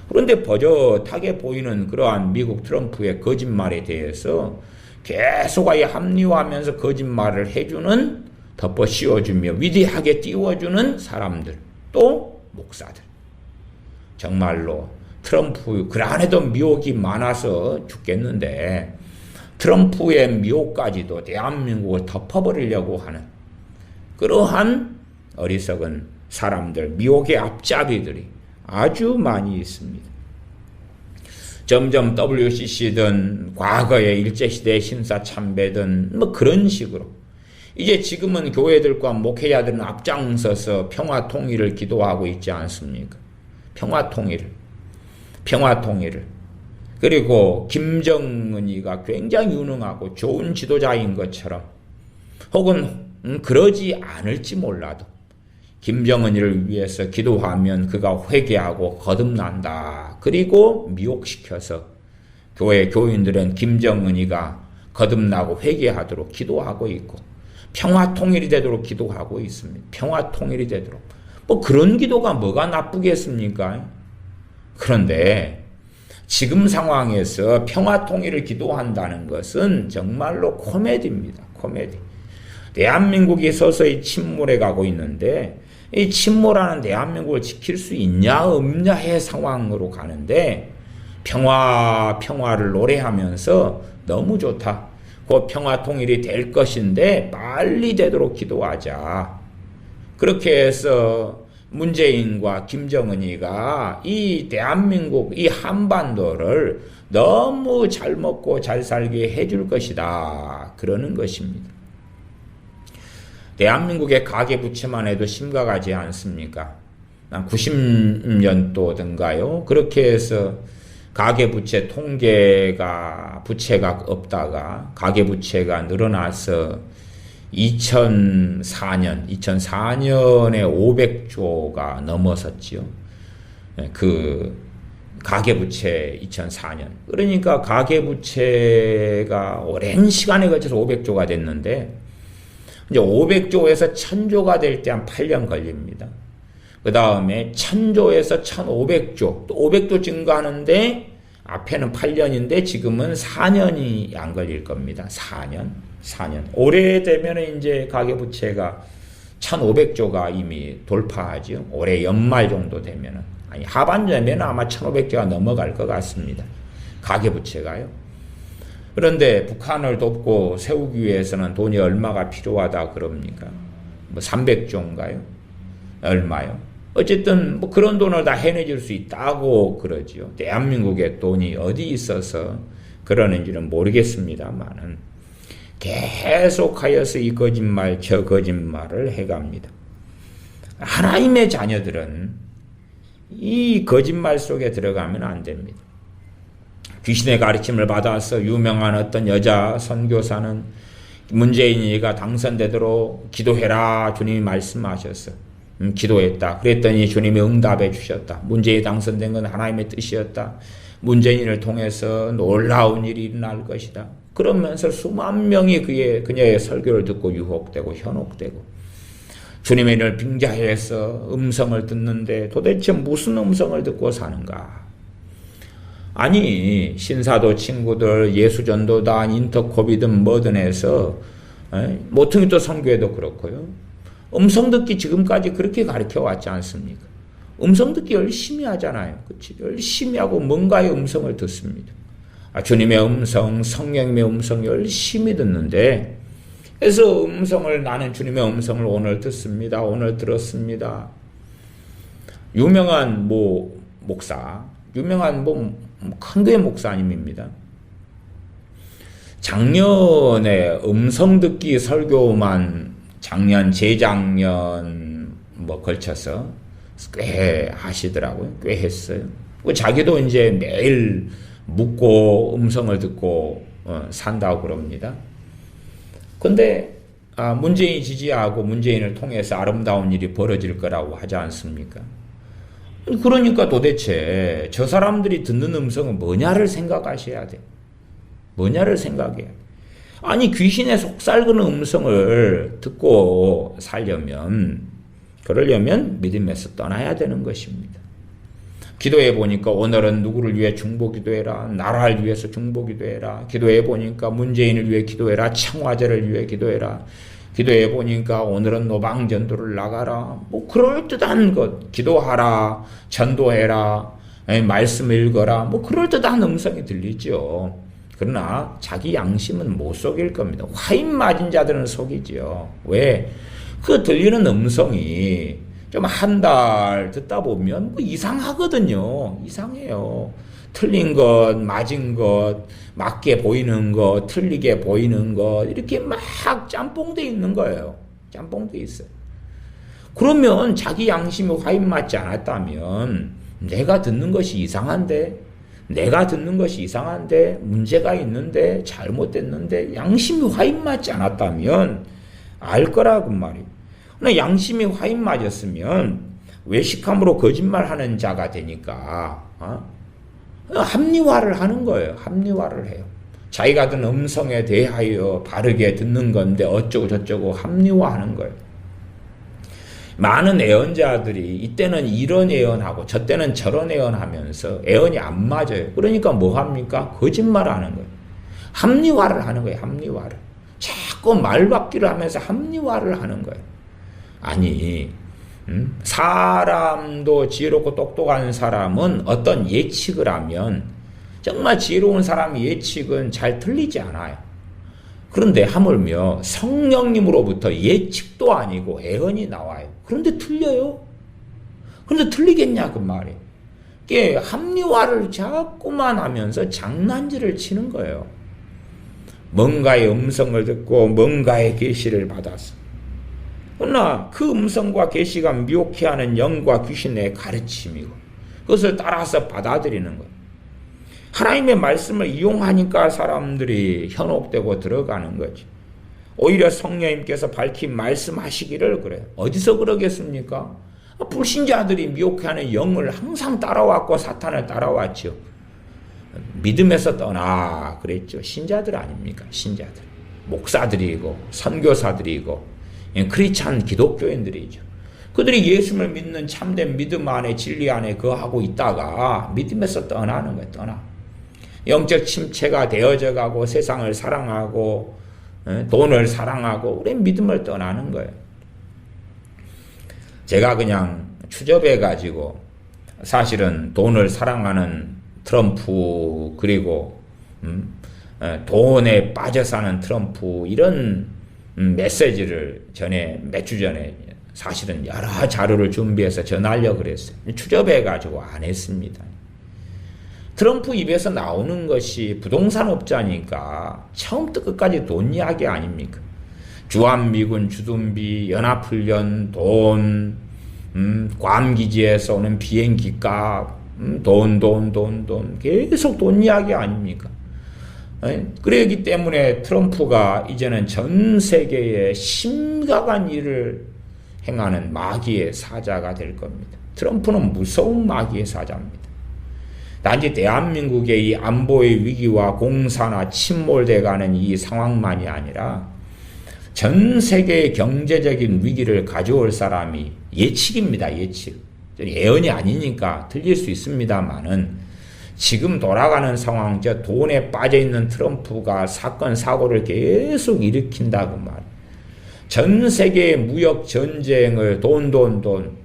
그런데 버젓하게 보이는 그러한 미국 트럼프의 거짓말에 대해서 계속 하여 합리화하면서 거짓말을 해주는 덮어 씌워주며 위대하게 띄워주는 사람들, 또 목사들. 정말로 트럼프 그 안에도 미혹이 많아서 죽겠는데 트럼프의 미혹까지도 대한민국을 덮어버리려고 하는 그러한 어리석은 사람들, 미혹의 앞잡이들이 아주 많이 있습니다. 점점 WCC든 과거의 일제시대 신사참배든 뭐 그런 식으로 이제 지금은 교회들과 목회자들은 앞장서서 평화통일을 기도하고 있지 않습니까? 평화통일을. 그리고 김정은이가 굉장히 유능하고 좋은 지도자인 것처럼 혹은 그러지 않을지 몰라도 김정은이를 위해서 기도하면 그가 회개하고 거듭난다. 그리고 미혹시켜서 교회 교인들은 김정은이가 거듭나고 회개하도록 기도하고 있고 평화통일이 되도록 기도하고 있습니다. 평화통일이 되도록. 뭐 그런 기도가 뭐가 나쁘겠습니까? 그런데 지금 상황에서 평화통일을 기도한다는 것은 정말로 코미디입니다. 코미디. 대한민국이 서서히 침몰해 가고 있는데 이 침몰하는 대한민국을 지킬 수 있냐 없냐의 상황으로 가는데 평화를 노래하면서 너무 좋다. 그 평화통일이 될 것인데 빨리 되도록 기도하자. 그렇게 해서 문재인과 김정은이가 이 대한민국, 이 한반도를 너무 잘 먹고 잘 살게 해줄 것이다. 그러는 것입니다. 대한민국의 가계부채만 해도 심각하지 않습니까? 90년도든가요. 그렇게 해서 가계부채 통계가 부채가 없다가 가계부채가 늘어나서 2004년에 500조가 넘어섰지요. 그 가계부채 2004년. 그러니까 가계부채가 오랜 시간에 걸쳐서 500조가 됐는데 이제 500조에서 1000조가 될 때 한 8년 걸립니다. 그 다음에 1000조에서 1500조, 또 500조 증가하는데 앞에는 8년인데 지금은 4년이 안 걸릴 겁니다. 4년. 올해 되면 이제 가계부채가 1500조가 이미 돌파하죠. 올해 연말 정도 되면은. 아니, 하반기면 아마 1500조가 넘어갈 것 같습니다. 가계부채가요. 그런데 북한을 돕고 세우기 위해서는 돈이 얼마가 필요하다 그럽니까? 뭐 300조인가요? 얼마요? 어쨌든 뭐 그런 돈을 다 해내줄 수 있다고 그러지요. 대한민국의 돈이 어디 있어서 그러는지는 모르겠습니다만은 계속하여서 이 거짓말 저 거짓말을 해갑니다. 하나님의 자녀들은 이 거짓말 속에 들어가면 안 됩니다. 귀신의 가르침을 받아서 유명한 어떤 여자 선교사는 문재인이가 당선되도록 기도해라 주님이 말씀하셨어. 기도했다. 그랬더니 주님이 응답해 주셨다. 문재인이 당선된 건 하나님의 뜻이었다. 문재인을 통해서 놀라운 일이 일어날 것이다. 그러면서 수만 명이 그녀의 설교를 듣고 유혹되고 현혹되고 주님의 일을 빙자해서 음성을 듣는데 도대체 무슨 음성을 듣고 사는가? 아니 신사도 친구들 예수전도단 인터코비든 뭐든 해서 모퉁이도 선교회도 그렇고요. 음성 듣기 지금까지 그렇게 가르쳐 왔지 않습니까? 음성 듣기 열심히 하잖아요. 그치? 열심히 하고 뭔가의 음성을 듣습니다. 주님의 음성, 성령님의 음성 열심히 듣는데, 그래서 나는 주님의 음성을 오늘 듣습니다. 오늘 들었습니다. 유명한 목사, 유명한 큰 교회 목사님입니다. 작년에 음성 듣기 설교만 작년, 재작년 걸쳐서 꽤 하시더라고요. 꽤 했어요. 자기도 이제 매일 묻고 음성을 듣고 산다고 그럽니다. 근데 문재인 지지하고 문재인을 통해서 아름다운 일이 벌어질 거라고 하지 않습니까? 그러니까 도대체 저 사람들이 듣는 음성은 뭐냐를 생각하셔야 돼. 뭐냐를 생각해야 돼. 아니 귀신의 속삭이는 음성을 듣고 그러려면 믿음에서 떠나야 되는 것입니다. 기도해 보니까 오늘은 누구를 위해 중보 기도해라. 나라를 위해서 중보 기도해라. 기도해 보니까 문재인을 위해 기도해라. 청와대를 위해 기도해라. 기도해 보니까 오늘은 노방전도를 나가라. 그럴듯한 것. 기도하라. 전도해라. 말씀 읽어라. 그럴듯한 음성이 들리죠. 그러나 자기 양심은 못 속일 겁니다. 화인 맞은 자들은 속이죠. 왜? 그 들리는 음성이 좀 한 달 듣다 보면 이상하거든요. 이상해요. 틀린 것, 맞은 것, 맞게 보이는 것, 틀리게 보이는 것, 이렇게 막 짬뽕돼 있는 거예요. 짬뽕돼 있어요. 그러면 자기 양심이 화인 맞지 않았다면 내가 듣는 것이 이상한데, 문제가 있는데, 잘못됐는데, 양심이 화인 맞지 않았다면 알 거라고 말이에요. 그러나 양심이 화인 맞았으면 외식함으로 거짓말하는 자가 되니까 합리화를 하는 거예요. 합리화를 해요. 자기가 듣는 음성에 대하여 바르게 듣는 건데 어쩌고 저쩌고 합리화하는 거예요. 많은 애언자들이 이때는 이런 애언하고 저때는 저런 애언하면서 애언이 안 맞아요. 그러니까 뭐 합니까? 거짓말하는 거예요. 합리화를 하는 거예요. 합리화를. 자꾸 말바뀌를 하면서 합리화를 하는 거예요. 아니, 사람도 지혜롭고 똑똑한 사람은 어떤 예측을 하면 정말 지혜로운 사람의 예측은 잘 틀리지 않아요. 그런데 하물며 성령님으로부터 예측도 아니고 애언이 나와요. 그런데 틀려요. 그런데 틀리겠냐 그 말이에요. 이게 합리화를 자꾸만 하면서 장난질을 치는 거예요. 뭔가의 음성을 듣고 뭔가의 계시를 받았어. 그러나 그 음성과 계시가 미혹해하는 영과 귀신의 가르침이고 그것을 따라서 받아들이는 거예요. 하나님의 말씀을 이용하니까 사람들이 현혹되고 들어가는 거지. 오히려 성령님께서 밝히 말씀하시기를 그래요. 어디서 그러겠습니까? 불신자들이 미혹해하는 영을 항상 따라왔고 사탄을 따라왔죠. 믿음에서 떠나 그랬죠. 신자들 아닙니까? 신자들. 목사들이고 선교사들이고 크리스찬 기독교인들이죠. 그들이 예수를 믿는 참된 믿음 안에 진리 안에 거하고 있다가 믿음에서 떠나는 거예요. 떠나. 영적 침체가 되어져 가고 세상을 사랑하고 돈을 사랑하고 우리 믿음을 떠나는 거예요. 제가 그냥 추접해 가지고 사실은 돈을 사랑하는 트럼프 그리고 돈에 빠져 사는 트럼프 이런 메시지를 몇 주 전에 사실은 여러 자료를 준비해서 전하려고 그랬어요. 추접해가지고 안 했습니다. 트럼프 입에서 나오는 것이 부동산업자니까 처음부터 끝까지 돈 이야기 아닙니까? 주한미군 주둔비, 연합훈련, 돈, 괌기지에서 오는 비행기값, 돈, 계속 돈 이야기 아닙니까? 그러기 때문에 트럼프가 이제는 전 세계에 심각한 일을 행하는 마귀의 사자가 될 겁니다. 트럼프는 무서운 마귀의 사자입니다. 단지 대한민국의 이 안보의 위기와 공산화 침몰돼가는 이 상황만이 아니라 전 세계의 경제적인 위기를 가져올 사람이 예측입니다. 예측. 예언이 아니니까 틀릴 수 있습니다만은 지금 돌아가는 상황, 돈에 빠져있는 트럼프가 사건, 사고를 계속 일으킨다고 말이에요. 전 세계의 무역 전쟁을 돈.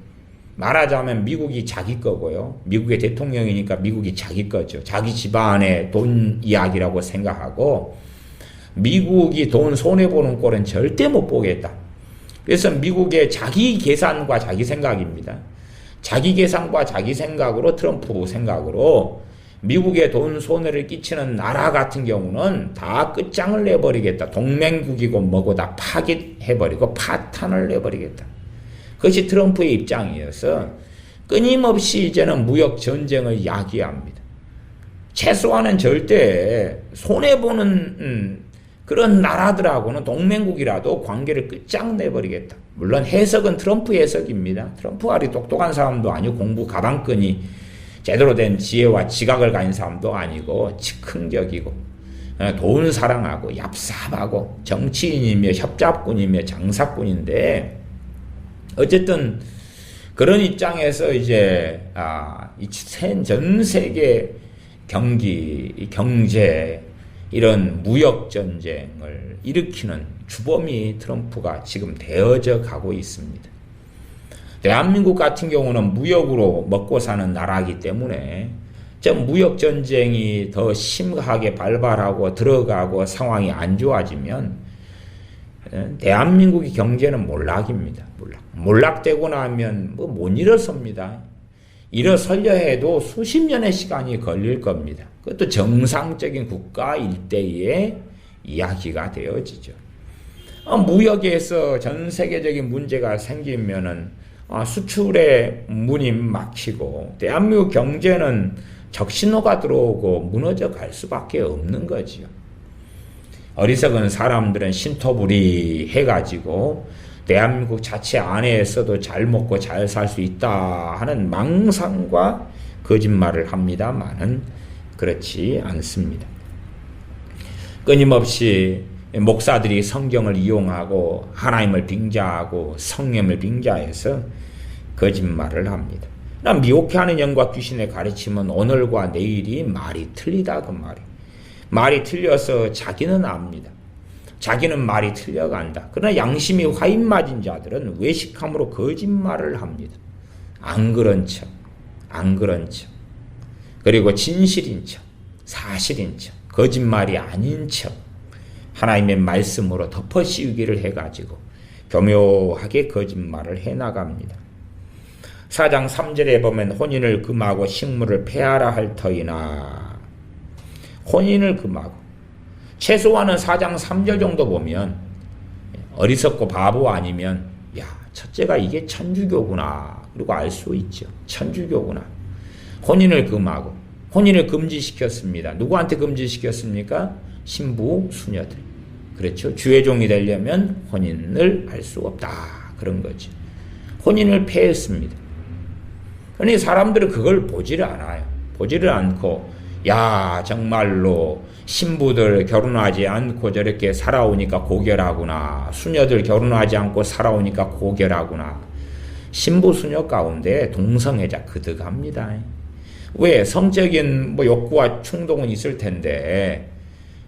말하자면 미국이 자기 거고요. 미국의 대통령이니까 미국이 자기 거죠. 자기 집안의 돈 이야기라고 생각하고 미국이 돈 손해보는 꼴은 절대 못 보겠다. 그래서 미국의 자기 계산과 자기 생각입니다. 자기 계산과 자기 생각으로 트럼프 생각으로 미국의 돈 손해를 끼치는 나라 같은 경우는 다 끝장을 내버리겠다. 동맹국이고 뭐고 다 파기해버리고 파탄을 내버리겠다. 그것이 트럼프의 입장이어서 끊임없이 이제는 무역 전쟁을 야기합니다. 최소한은 절대 손해보는 그런 나라들하고는 동맹국이라도 관계를 끝장내버리겠다. 물론 해석은 트럼프 해석입니다. 트럼프가 아주 똑똑한 사람도 아니고 공부 가방끈이 제대로 된 지혜와 지각을 가진 사람도 아니고 즉흥적이고 돈 사랑하고 얍삽하고 정치인이며 협잡꾼이며 장사꾼인데 어쨌든 그런 입장에서 이제 전 세계 경제 이런 무역 전쟁을 일으키는 주범이 트럼프가 지금 되어져 가고 있습니다. 대한민국 같은 경우는 무역으로 먹고 사는 나라이기 때문에 무역 전쟁이 더 심하게 발발하고 들어가고 상황이 안 좋아지면 대한민국의 경제는 몰락입니다. 몰락되고 나면 못 일어섭니다. 일어서려 해도 수십 년의 시간이 걸릴 겁니다. 그것도 정상적인 국가 일대의 이야기가 되어지죠. 무역에서 전 세계적인 문제가 생기면은 수출의 문이 막히고 대한민국 경제는 적신호가 들어오고 무너져 갈 수밖에 없는 거지요. 어리석은 사람들은 신토부리 해가지고 대한민국 자체 안에서도 잘 먹고 잘 살 수 있다 하는 망상과 거짓말을 합니다만은 그렇지 않습니다. 끊임없이 목사들이 성경을 이용하고 하나님을 빙자하고 성령을 빙자해서 거짓말을 합니다. 미혹해하는 영과 귀신의 가르침은 오늘과 내일이 말이 틀리다 그 말이에요. 말이 틀려서 자기는 압니다. 자기는 말이 틀려간다. 그러나 양심이 화인 맞은 자들은 외식함으로 거짓말을 합니다. 안 그런 척, 안 그런 척. 그리고 진실인 척, 사실인 척, 거짓말이 아닌 척. 하나님의 말씀으로 덮어씌우기를 해가지고 교묘하게 거짓말을 해나갑니다. 4장 3절에 보면 혼인을 금하고 식물을 폐하라 할 터이나 혼인을 금하고 최소한은 4장 3절 정도 보면 어리석고 바보 아니면 야 첫째가 이게 천주교구나 그리고 알 수 있죠. 천주교구나. 혼인을 금하고 혼인을 금지시켰습니다. 누구한테 금지시켰습니까? 신부 수녀들. 그렇죠. 주의 종이 되려면 혼인을 할 수 없다. 그런 거죠. 혼인을 폐했습니다. 그러니 사람들은 그걸 보지를 않아요. 보지를 않고 야 정말로 신부들 결혼하지 않고 저렇게 살아오니까 고결하구나. 수녀들 결혼하지 않고 살아오니까 고결하구나. 신부 수녀 가운데 동성애자 그득합니다. 왜? 성적인 욕구와 충동은 있을 텐데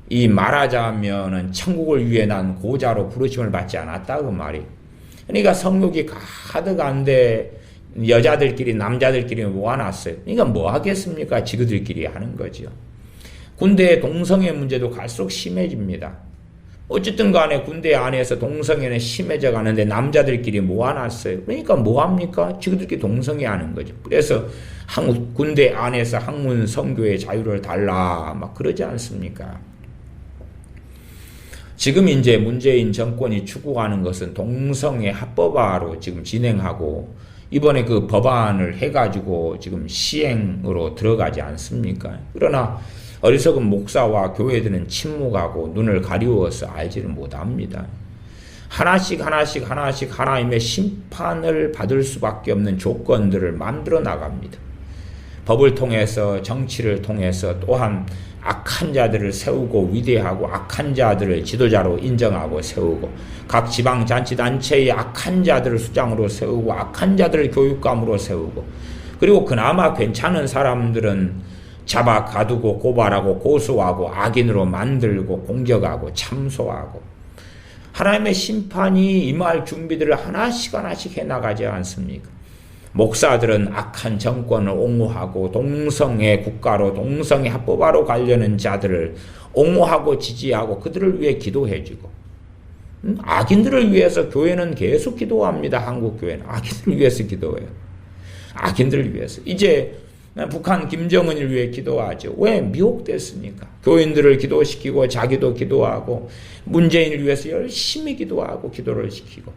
이 말하자면은 천국을 위해 난 고자로 부르심을 받지 않았다 그 말이. 그러니까 성욕이 가득한데 여자들끼리 남자들끼리 모아놨어요. 그러니까 뭐 하겠습니까? 지그들끼리 하는 거죠. 군대의 동성애 문제도 갈수록 심해집니다. 어쨌든 간에 군대 안에서 동성애는 심해져 가는데 남자들끼리 모아놨어요. 그러니까 뭐 합니까? 지그들끼리 동성애 하는 거죠. 그래서 군대 안에서 학문 선교의 자유를 달라 막 그러지 않습니까? 지금 이제 문재인 정권이 추구하는 것은 동성애 합법화로 지금 진행하고 이번에 그 법안을 해가지고 지금 시행으로 들어가지 않습니까? 그러나 어리석은 목사와 교회들은 침묵하고 눈을 가리워서 알지를 못합니다. 하나씩 하나님의 심판을 받을 수밖에 없는 조건들을 만들어 나갑니다. 법을 통해서 정치를 통해서 또한 악한 자들을 세우고 위대하고 악한 자들을 지도자로 인정하고 세우고 각 지방자치단체의 악한 자들을 수장으로 세우고 악한 자들을 교육감으로 세우고 그리고 그나마 괜찮은 사람들은 잡아 가두고 고발하고 고소하고 악인으로 만들고 공격하고 참소하고 하나님의 심판이 임할 준비들을 하나씩 해나가지 않습니까? 목사들은 악한 정권을 옹호하고 동성애 국가로 동성애 합법화로 가려는 자들을 옹호하고 지지하고 그들을 위해 기도해주고 악인들을 위해서 교회는 계속 기도합니다. 한국 교회는 악인들을 위해서 기도해요. 악인들을 위해서. 이제 북한 김정은을 위해 기도하죠. 왜? 미혹됐으니까. 교인들을 기도시키고 자기도 기도하고 문재인을 위해서 열심히 기도하고 기도를 시키고.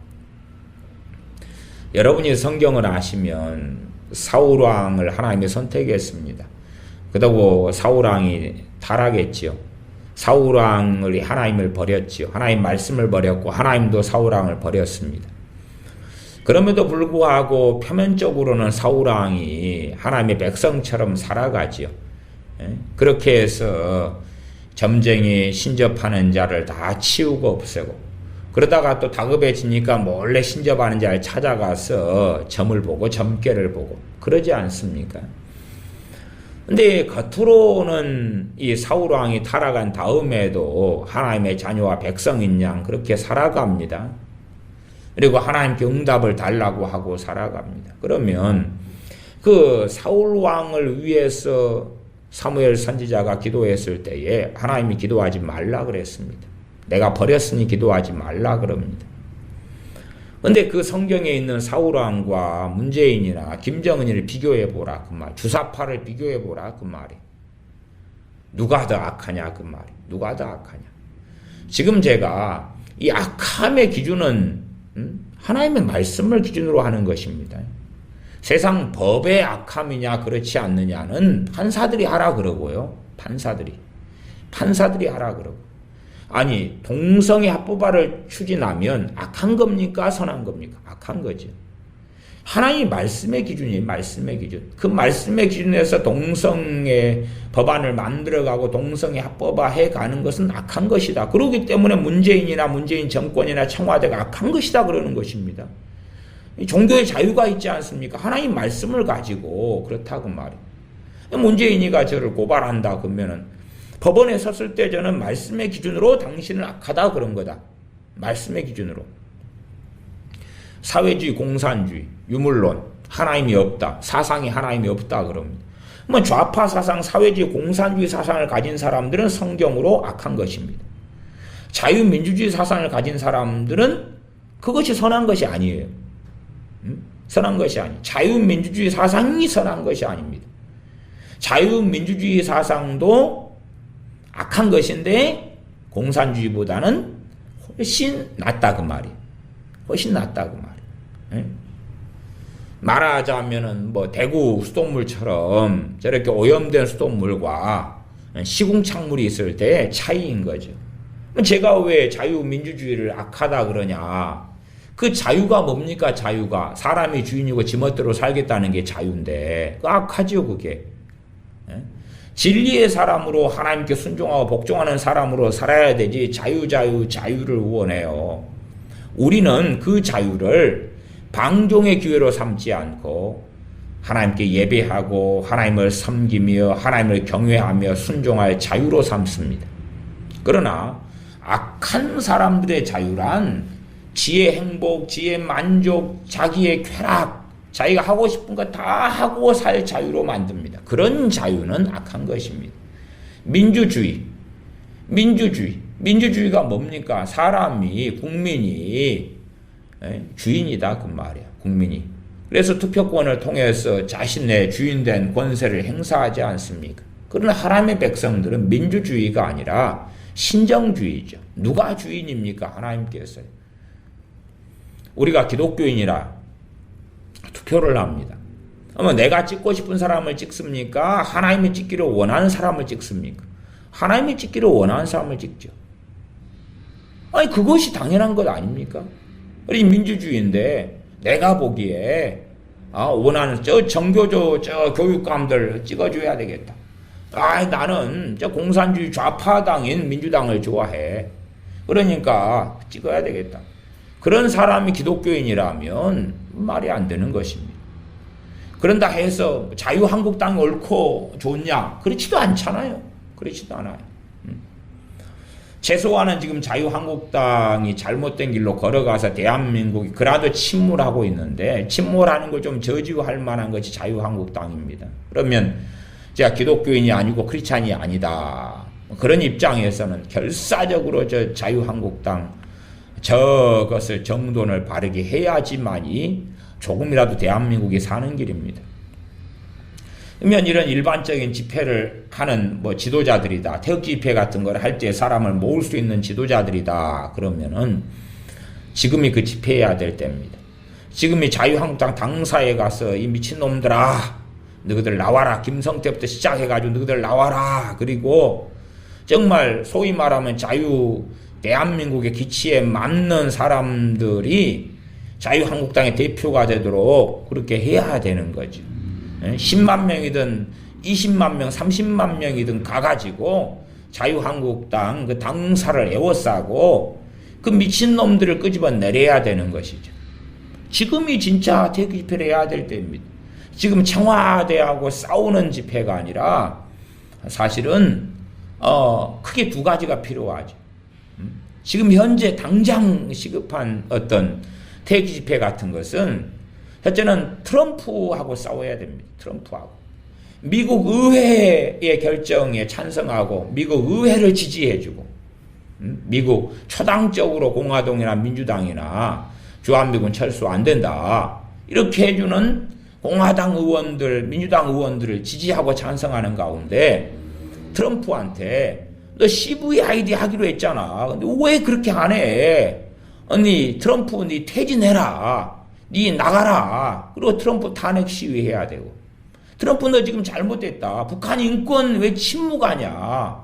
여러분이 성경을 아시면 사울왕을 하나님이 선택했습니다. 그러고 사울왕이 타락했지요. 사울왕이 하나님을 버렸지요. 하나님 말씀을 버렸고 하나님도 사울왕을 버렸습니다. 그럼에도 불구하고 표면적으로는 사울왕이 하나님의 백성처럼 살아가지요. 그렇게 해서 점쟁이 신접하는 자를 다 치우고 없애고 그러다가 또 다급해지니까 몰래 신접하는 자를 찾아가서 점을 보고 점괘를 보고 그러지 않습니까? 근데 겉으로는 이 사울왕이 타락한 다음에도 하나님의 자녀와 백성인 양 그렇게 살아갑니다. 그리고 하나님께 응답을 달라고 하고 살아갑니다. 그러면 그 사울왕을 위해서 사무엘 선지자가 기도했을 때에 하나님이 기도하지 말라 그랬습니다. 내가 버렸으니 기도하지 말라 그럽니다. 근데 그 성경에 있는 사울왕과 문재인이나 김정은이를 비교해보라 그 말. 주사파를 비교해보라 그 말이. 누가 더 악하냐 그 말이. 누가 더 악하냐. 지금 제가 이 악함의 기준은 하나님의 말씀을 기준으로 하는 것입니다. 세상 법의 악함이냐 그렇지 않느냐는 판사들이 하라 그러고요. 판사들이 하라 그러고. 아니 동성애 합법화를 추진하면 악한 겁니까 선한 겁니까? 악한 거죠. 하나님의 말씀의 기준이에요. 말씀의 기준. 그 말씀의 기준에서 동성애 법안을 만들어가고 동성애 합법화해 가는 것은 악한 것이다. 그렇기 때문에 문재인이나 문재인 정권이나 청와대가 악한 것이다 그러는 것입니다. 종교의 자유가 있지 않습니까? 하나님 말씀을 가지고 그렇다고 말이에요. 문재인이가 저를 고발한다 그러면은 법원에 섰을 때 저는 말씀의 기준으로 당신은 악하다 그런 거다. 말씀의 기준으로. 사회주의, 공산주의, 유물론, 하나님이 없다. 사상이 하나님이 없다 그럽니다. 뭐 좌파 사상, 사회주의, 공산주의 사상을 가진 사람들은 성경으로 악한 것입니다. 자유민주주의 사상을 가진 사람들은 그것이 선한 것이 아니에요. 선한 것이 아니에요. 자유민주주의 사상이 선한 것이 아닙니다. 자유민주주의 사상도 악한 것인데 공산주의보다는 훨씬 낫다 그 말이에요. 훨씬 낫다 그 말이에요. 말하자면은 뭐 대구 수돗물처럼 저렇게 오염된 수돗물과 시궁창물이 있을 때 차이인 거죠. 제가 왜 자유민주주의를 악하다 그러냐. 그 자유가 뭡니까 자유가. 사람이 주인이고 지멋대로 살겠다는 게 자유인데 악하죠 그게. 진리의 사람으로 하나님께 순종하고 복종하는 사람으로 살아야 되지 자유를 원해요. 우리는 그 자유를 방종의 기회로 삼지 않고 하나님께 예배하고 하나님을 섬기며 하나님을 경외하며 순종할 자유로 삼습니다. 그러나 악한 사람들의 자유란 지의 행복, 지의 만족, 자기의 쾌락 자기가 하고 싶은 거 다 하고 살 자유로 만듭니다. 그런 자유는 악한 것입니다. 민주주의가 뭡니까? 사람이 국민이 주인이다 그 말이야. 국민이. 그래서 투표권을 통해서 자신의 주인된 권세를 행사하지 않습니까? 그러나 하나님의 백성들은 민주주의가 아니라 신정주의죠. 누가 주인입니까? 하나님께서요. 우리가 기독교인이라 투표를 합니다. 그러면 내가 찍고 싶은 사람을 찍습니까? 하나님이 찍기를 원하는 사람을 찍습니까? 하나님이 찍기를 원하는 사람을 찍죠. 아니 그것이 당연한 것 아닙니까? 우리 민주주의인데 내가 보기에 원하는 저 정교조 저 교육감들 찍어줘야 되겠다. 나는 저 공산주의 좌파당인 민주당을 좋아해. 그러니까 찍어야 되겠다. 그런 사람이 기독교인이라면 말이 안 되는 것입니다. 그런다 해서 자유한국당이 옳고 좋냐? 그렇지도 않잖아요. 그렇지도 않아요. 최소한은 지금 자유한국당이 잘못된 길로 걸어가서 대한민국이 그라도 침몰하고 있는데, 침몰하는 걸 좀 저지할 만한 것이 자유한국당입니다. 그러면 제가 기독교인이 아니고 크리스찬이 아니다, 그런 입장에서는 결사적으로 저 자유한국당 저것을 정돈을 바르게 해야지만이 조금이라도 대한민국이 사는 길입니다. 그러면 이런 일반적인 집회를 하는 뭐 지도자들이다, 태극 집회 같은 걸 할 때 사람을 모을 수 있는 지도자들이다, 그러면은 지금이 그 집회해야 될 때입니다. 지금이 자유한국당 당사에 가서 이 미친놈들아, 너희들 나와라, 김성태부터 시작해가지고 너희들 나와라, 그리고 정말 소위 말하면 대한민국의 기치에 맞는 사람들이 자유한국당의 대표가 되도록 그렇게 해야 되는 거죠. 10만 명이든 20만 명, 30만 명이든 가가지고 자유한국당 그 당사를 에워싸고 그 미친놈들을 끄집어 내려야 되는 것이죠. 지금이 진짜 대규 집회를 해야 될 때입니다. 지금 청와대하고 싸우는 집회가 아니라 사실은 크게 두 가지가 필요하죠. 지금 현재 당장 시급한 어떤 대규 집회 같은 것은 첫째는 트럼프하고 싸워야 됩니다. 트럼프하고. 미국 의회의 결정에 찬성하고 미국 의회를 지지해주고, 미국 초당적으로 공화당이나 민주당이나 주한미군 철수 안 된다, 이렇게 해주는 공화당 의원들, 민주당 의원들을 지지하고 찬성하는 가운데 트럼프한테 너 CVID 하기로 했잖아. 근데 왜 그렇게 안 해? 언니 트럼프 니 퇴진해라, 니 나가라. 그리고 트럼프 탄핵 시위해야 되고, 트럼프 너 지금 잘못됐다, 북한 인권 왜 침묵하냐.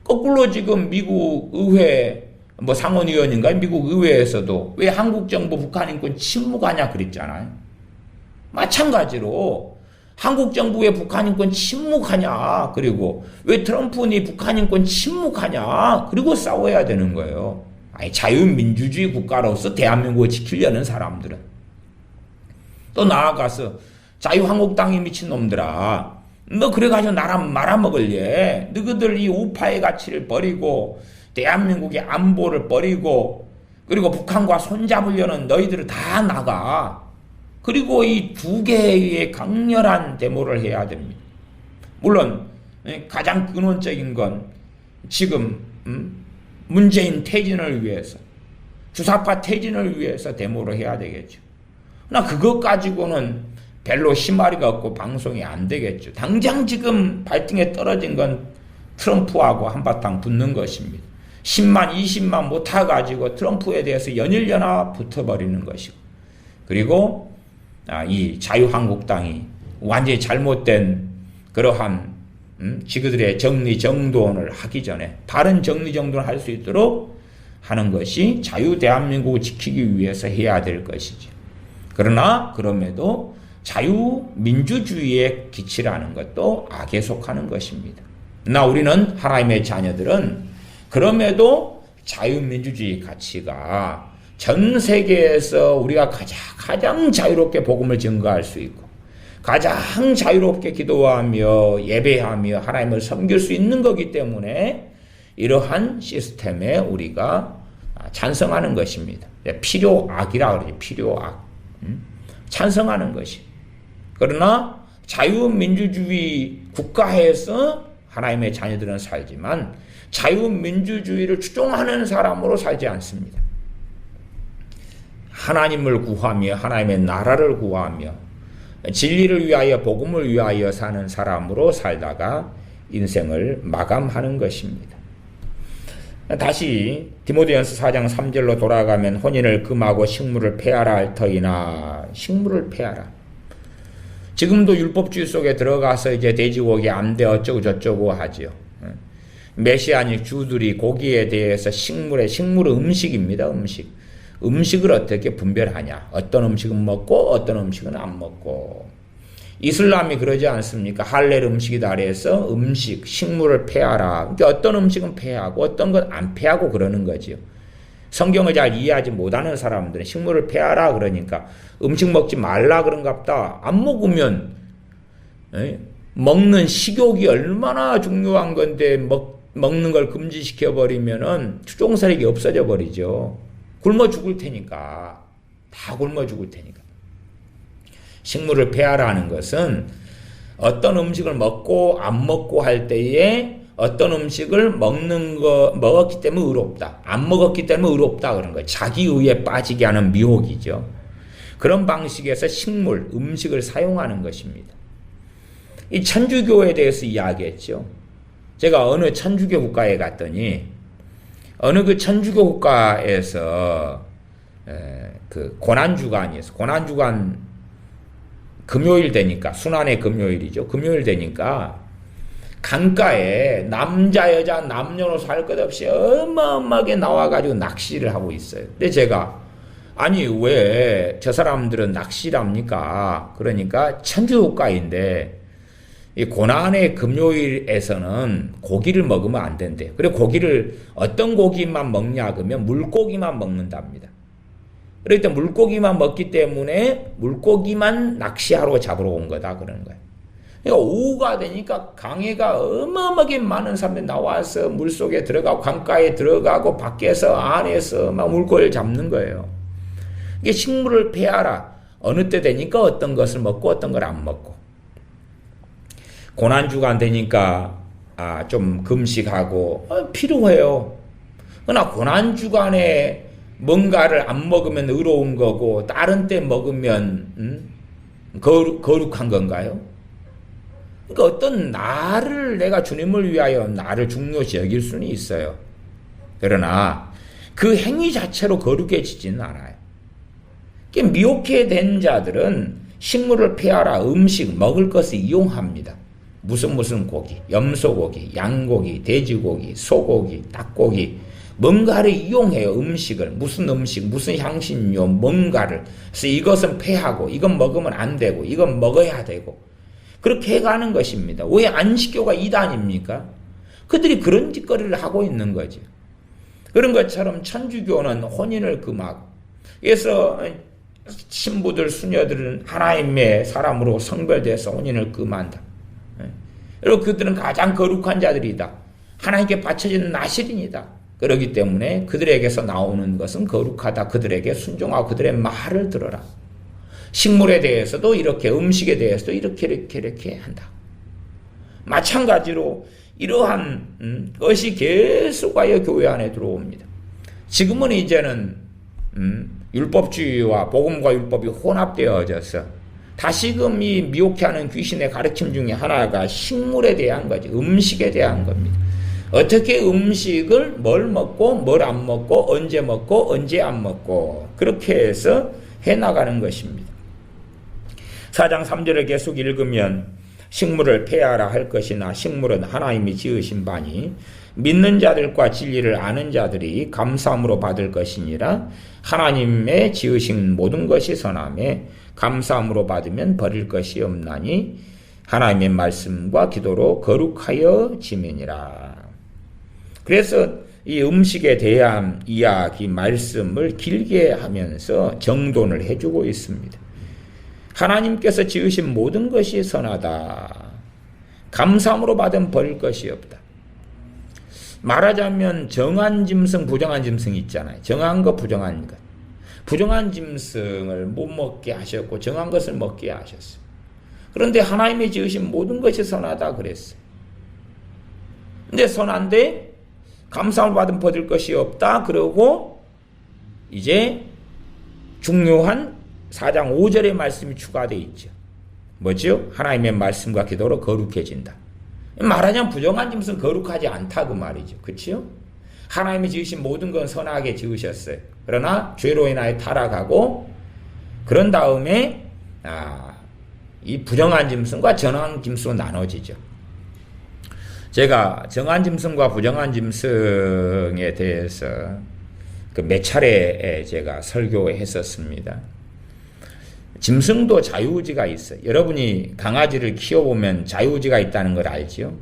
거꾸로 지금 미국 의회 뭐 상원의원인가 미국 의회에서도 왜 한국 정부 북한 인권 침묵하냐 그랬잖아요. 마찬가지로 한국 정부의 북한 인권 침묵하냐, 그리고 왜 트럼프니 북한 인권 침묵하냐, 그리고 싸워야 되는 거예요. 아니, 자유민주주의 국가로서 대한민국을 지키려는 사람들은. 또 나아가서 자유한국당이 미친놈들아, 너 그래가지고 나랑 말아먹을래? 너희들 이 우파의 가치를 버리고 대한민국의 안보를 버리고 그리고 북한과 손잡으려는 너희들을 다 나가. 그리고 이 두 개의 강렬한 데모를 해야 됩니다. 물론 가장 근원적인 건 지금 문재인 퇴진을 위해서, 주사파 퇴진을 위해서 데모를 해야 되겠죠. 그러나 그것 가지고는 별로 힘마리가 없고 방송이 안 되겠죠. 당장 지금 발등에 떨어진 건 트럼프하고 한바탕 붙는 것입니다. 10만, 20만 못해가지고 트럼프에 대해서 연일연화 붙어버리는 것이고, 그리고 이 자유한국당이 완전히 잘못된 그러한 지그들의 정리정돈을 하기 전에 바른 정리정돈을 할 수 있도록 하는 것이 자유대한민국을 지키기 위해서 해야 될 것이죠. 그러나 그럼에도 자유민주주의의 기치라는 것도 악에 속하는 것입니다. 그러나 우리는 하나님의 자녀들은 그럼에도 자유민주주의 가치가 전 세계에서 우리가 가장 자유롭게 복음을 증거할 수 있고 가장 자유롭게 기도하며 예배하며 하나님을 섬길 수 있는 거기 때문에 이러한 시스템에 우리가 찬성하는 것입니다. 필요악이라 그러죠. 필요악. 찬성하는 것이. 그러나 자유민주주의 국가에서 하나님의 자녀들은 살지만 자유민주주의를 추종하는 사람으로 살지 않습니다. 하나님을 구하며 하나님의 나라를 구하며 진리를 위하여 복음을 위하여 사는 사람으로 살다가 인생을 마감하는 것입니다. 다시 디모데전서 4장 3절로 돌아가면 혼인을 금하고 식물을 폐하라 할 터이나, 식물을 폐하라. 지금도 율법주의 속에 들어가서 이제 돼지고기 암대 어쩌고 저쩌고 하죠. 메시아닉 주들이 고기에 대해서 식물은 음식입니다. 음식을 어떻게 분별하냐. 어떤 음식은 먹고 어떤 음식은 안 먹고. 이슬람이 그러지 않습니까? 할렐 음식이다 그래서 식물을 폐하라. 그러니까 어떤 음식은 폐하고 어떤 건 안 폐하고 그러는 거지요. 성경을 잘 이해하지 못하는 사람들은 식물을 폐하라 그러니까 음식 먹지 말라 그런갑다. 안 먹으면 먹는 식욕이 얼마나 중요한 건데 먹는 걸 금지시켜 버리면은 추종사력이 없어져 버리죠. 굶어 죽을 테니까. 다 굶어 죽을 테니까. 식물을 폐하라는 것은 어떤 음식을 먹고 안 먹고 할 때에 어떤 음식을 먹었기 때문에 의롭다. 안 먹었기 때문에 의롭다. 그런 거예요. 자기의에 빠지게 하는 미혹이죠. 그런 방식에서 식물, 음식을 사용하는 것입니다. 이 천주교에 대해서 이야기했죠. 제가 어느 천주교 국가에 갔더니 어느 그 천주교 국가에서 그 고난주간이었어. 고난주간 금요일 되니까, 순환의 금요일이죠. 금요일 되니까 강가에 남자 여자 남녀노소 할 것 없이 어마어마하게 나와가지고 낚시를 하고 있어요. 근데 제가 아니 왜 저 사람들은 낚시를 합니까? 그러니까 천주국가인데 이 고난의 금요일에서는 고기를 먹으면 안 된대. 그래 고기를 어떤 고기만 먹냐 그러면 물고기만 먹는답니다. 그러니까 물고기만 먹기 때문에 물고기만 낚시하러 잡으러 온 거다 그러는 거예요. 그러니까 오후가 되니까 강해가 어마어마하게 많은 사람들이 나와서 물속에 들어가고 강가에 들어가고 밖에서 안에서 막 물고기를 잡는 거예요. 이게 식물을 폐하라. 어느 때 되니까 어떤 것을 먹고 어떤 걸 안 먹고. 고난주간 되니까 좀 금식하고 필요해요. 그러나 고난주간에 뭔가를 안 먹으면 의로운 거고 다른 때 먹으면 거룩한 건가요? 그러니까 어떤 나를 내가 주님을 위하여 나를 중요시 여길 수는 있어요. 그러나 그 행위 자체로 거룩해지지는 않아요. 미혹해 된 자들은 식물을 폐하라 음식 먹을 것을 이용합니다. 무슨 고기, 염소고기, 양고기, 돼지고기, 소고기, 닭고기 뭔가를 이용해요. 음식을 무슨 음식, 무슨 향신료 뭔가를 그래서 이것은 폐하고 이건 먹으면 안 되고 이건 먹어야 되고 그렇게 해가는 것입니다. 왜 안식교가 이단입니까? 그들이 그런 짓거리를 하고 있는 거죠. 그런 것처럼 천주교는 혼인을 금하고 그래서 신부들, 수녀들은 하나님의 사람으로 성별돼서 혼인을 금한다. 그리고 그들은 가장 거룩한 자들이다. 하나님께 바쳐지는 나실인이다. 그렇기 때문에 그들에게서 나오는 것은 거룩하다. 그들에게 순종하고 그들의 말을 들어라. 식물에 대해서도 이렇게 음식에 대해서도 이렇게 한다. 마찬가지로 이러한 것이 계속하여 교회 안에 들어옵니다. 지금은 이제는 율법주의와 복음과 율법이 혼합되어져서 다시금 이 미혹해하는 귀신의 가르침 중에 하나가 식물에 대한 거지. 음식에 대한 겁니다. 어떻게 음식을 뭘 먹고 뭘 안 먹고 언제 안 먹고 그렇게 해서 해나가는 것입니다. 4장 3절을 계속 읽으면 식물을 폐하라 할 것이나 식물은 하나님이 지으신 바니 믿는 자들과 진리를 아는 자들이 감사함으로 받을 것이니라. 하나님의 지으신 모든 것이 선함에 감사함으로 받으면 버릴 것이 없나니 하나님의 말씀과 기도로 거룩하여 지면이라. 그래서 이 음식에 대한 이야기 말씀을 길게 하면서 정돈을 해주고 있습니다. 하나님께서 지으신 모든 것이 선하다. 감사함으로 받으면 버릴 것이 없다. 말하자면 정한 짐승, 부정한 짐승이 있잖아요. 정한 것, 부정한 것. 부정한 짐승을 못 먹게 하셨고 정한 것을 먹게 하셨어요. 그런데 하나님이 지으신 모든 것이 선하다 그랬어요. 근데 선한데 감사함을 받으면 버릴 것이 없다. 그러고 이제 중요한 4장 5절의 말씀이 추가되어 있죠. 뭐죠? 하나님의 말씀과 기도로 거룩해진다. 말하자면 부정한 짐승은 거룩하지 않다 그 말이죠. 그렇죠? 하나님이 지으신 모든 건 선하게 지으셨어요. 그러나 죄로 인하여 타락하고 그런 다음에 이 부정한 짐승과 정한 짐승은 나눠지죠. 제가 정한 짐승과 부정한 짐승에 대해서 그 몇 차례 제가 설교했었습니다. 짐승도 자유의지가 있어요. 여러분이 강아지를 키워보면 자유의지가 있다는 걸 알지요?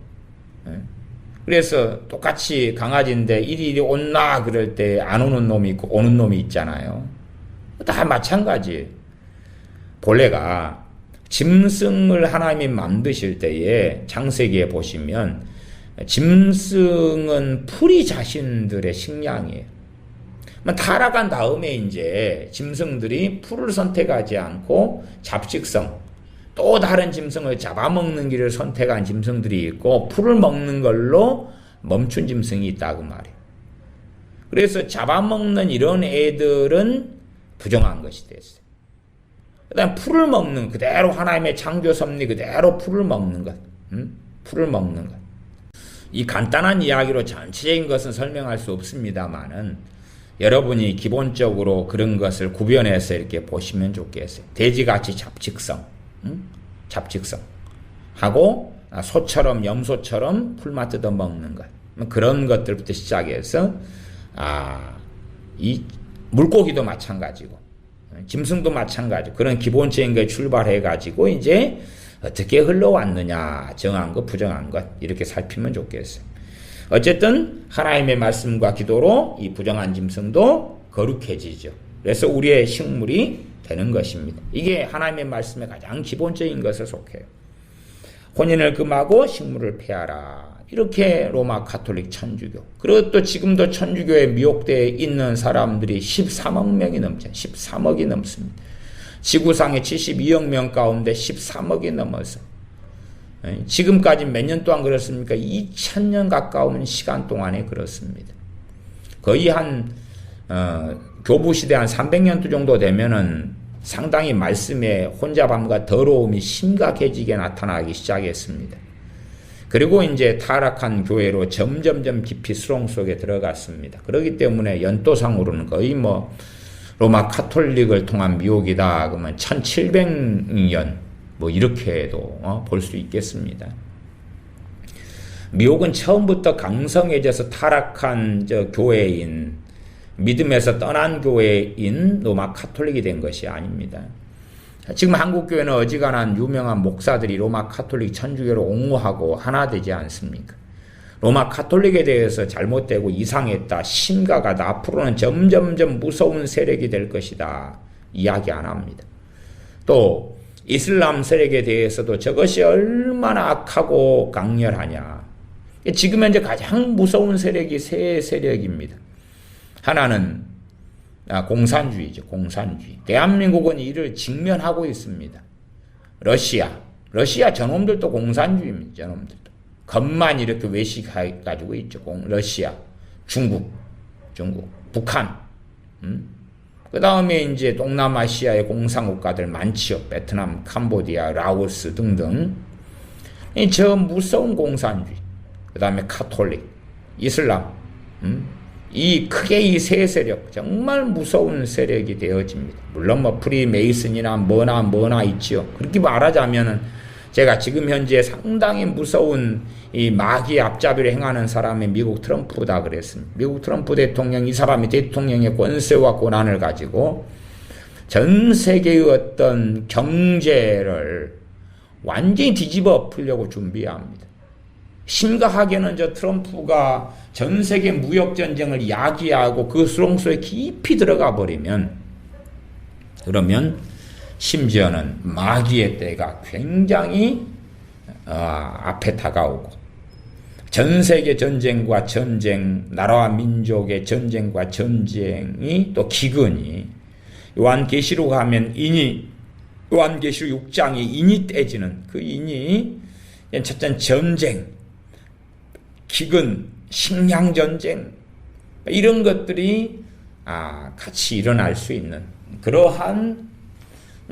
그래서 똑같이 강아지인데 이리 온나 그럴 때 안 오는 놈이 있고 오는 놈이 있잖아요. 다 마찬가지예요. 본래가 짐승을 하나님이 만드실 때에 창세기에 보시면 짐승은 풀이 자신들의 식량이에요. 타락한 다음에 이제 짐승들이 풀을 선택하지 않고 잡식성, 또 다른 짐승을 잡아먹는 길을 선택한 짐승들이 있고 풀을 먹는 걸로 멈춘 짐승이 있다고 말이에요. 그래서 잡아먹는 이런 애들은 부정한 것이 됐어요. 그 다음 풀을 먹는, 그대로 하나님의 창조 섭리 그대로 풀을 먹는 것. 풀을 먹는 것. 이 간단한 이야기로 전체적인 것은 설명할 수 없습니다만은 여러분이 기본적으로 그런 것을 구별해서 이렇게 보시면 좋겠어요. 돼지같이 잡식성, 잡식성 하고 소처럼 염소처럼 풀만 뜯어 먹는 것, 그런 것들부터 시작해서 이 물고기도 마찬가지고 짐승도 마찬가지고 그런 기본적인 것에 출발해 가지고 이제 어떻게 흘러왔느냐, 정한 것, 부정한 것 이렇게 살피면 좋겠어요. 어쨌든 하나님의 말씀과 기도로 이 부정한 짐승도 거룩해지죠. 그래서 우리의 식물이 되는 것입니다. 이게 하나님의 말씀의 가장 기본적인 것에 속해요. 혼인을 금하고 식물을 폐하라. 이렇게 로마 가톨릭 천주교. 그리고 또 지금도 천주교에 미혹되어 있는 사람들이 13억 명이 넘죠. 13억이 넘습니다. 지구상의 72억 명 가운데 13억이 넘어서 지금까지 몇 년 동안 그렇습니까? 2000년 가까운 시간 동안에 그렇습니다. 거의 교부시대 한 300년 정도 되면은 상당히 말씀의 혼잡함과 더러움이 심각해지게 나타나기 시작했습니다. 그리고 이제 타락한 교회로 점점점 깊이 수렁 속에 들어갔습니다. 그렇기 때문에 연도상으로는 거의 로마 카톨릭을 통한 미혹이다 그러면 1700년 이렇게도 볼 수 있겠습니다. 미혹은 처음부터 강성해져서 타락한 교회인, 믿음에서 떠난 교회인 로마 카톨릭이 된 것이 아닙니다. 지금 한국교회는 어지간한 유명한 목사들이 로마 카톨릭 천주교를 옹호하고 하나 되지 않습니까? 로마 카톨릭에 대해서 잘못되고 이상했다, 심각하다, 앞으로는 점점점 무서운 세력이 될 것이다 이야기 안 합니다. 또 이슬람 세력에 대해서도 저것이 얼마나 악하고 강렬하냐. 지금 현재 가장 무서운 세력이 세 세력입니다. 하나는 공산주의죠. 공산주의. 대한민국은 이를 직면하고 있습니다. 러시아 저놈들도 공산주의입니다. 저놈들도. 겉만 이렇게 외식해가지고 있죠. 러시아, 중국, 북한. 그 다음에 이제 동남아시아의 공산국가들 많지요. 베트남, 캄보디아, 라오스 등등. 저 무서운 공산주의. 그 다음에 카톨릭, 이슬람. 이 크게 이 세 세력, 정말 무서운 세력이 되어집니다. 물론 프리메이슨이나 뭐나 있지요. 그렇게 말하자면은 제가 지금 현재 상당히 무서운 이 마귀의 앞잡이를 행하는 사람이 미국 트럼프다 그랬습니다. 미국 트럼프 대통령, 이 사람이 대통령의 권세와 권한을 가지고 전 세계의 어떤 경제를 완전히 뒤집어 엎으려고 준비합니다. 심각하게는 저 트럼프가 전 세계 무역 전쟁을 야기하고 그 수렁 속에 깊이 들어가 버리면, 그러면 심지어는 마귀의 때가 굉장히 앞에 다가오고 전 세계 전쟁과 전쟁, 나라와 민족의 전쟁과 전쟁이 또 기근이, 요한계시록 하면 요한계시록 6장이 인이 떼지는 그 인이 첫째 전쟁, 기근, 식량전쟁 이런 것들이 같이 일어날 수 있는 그러한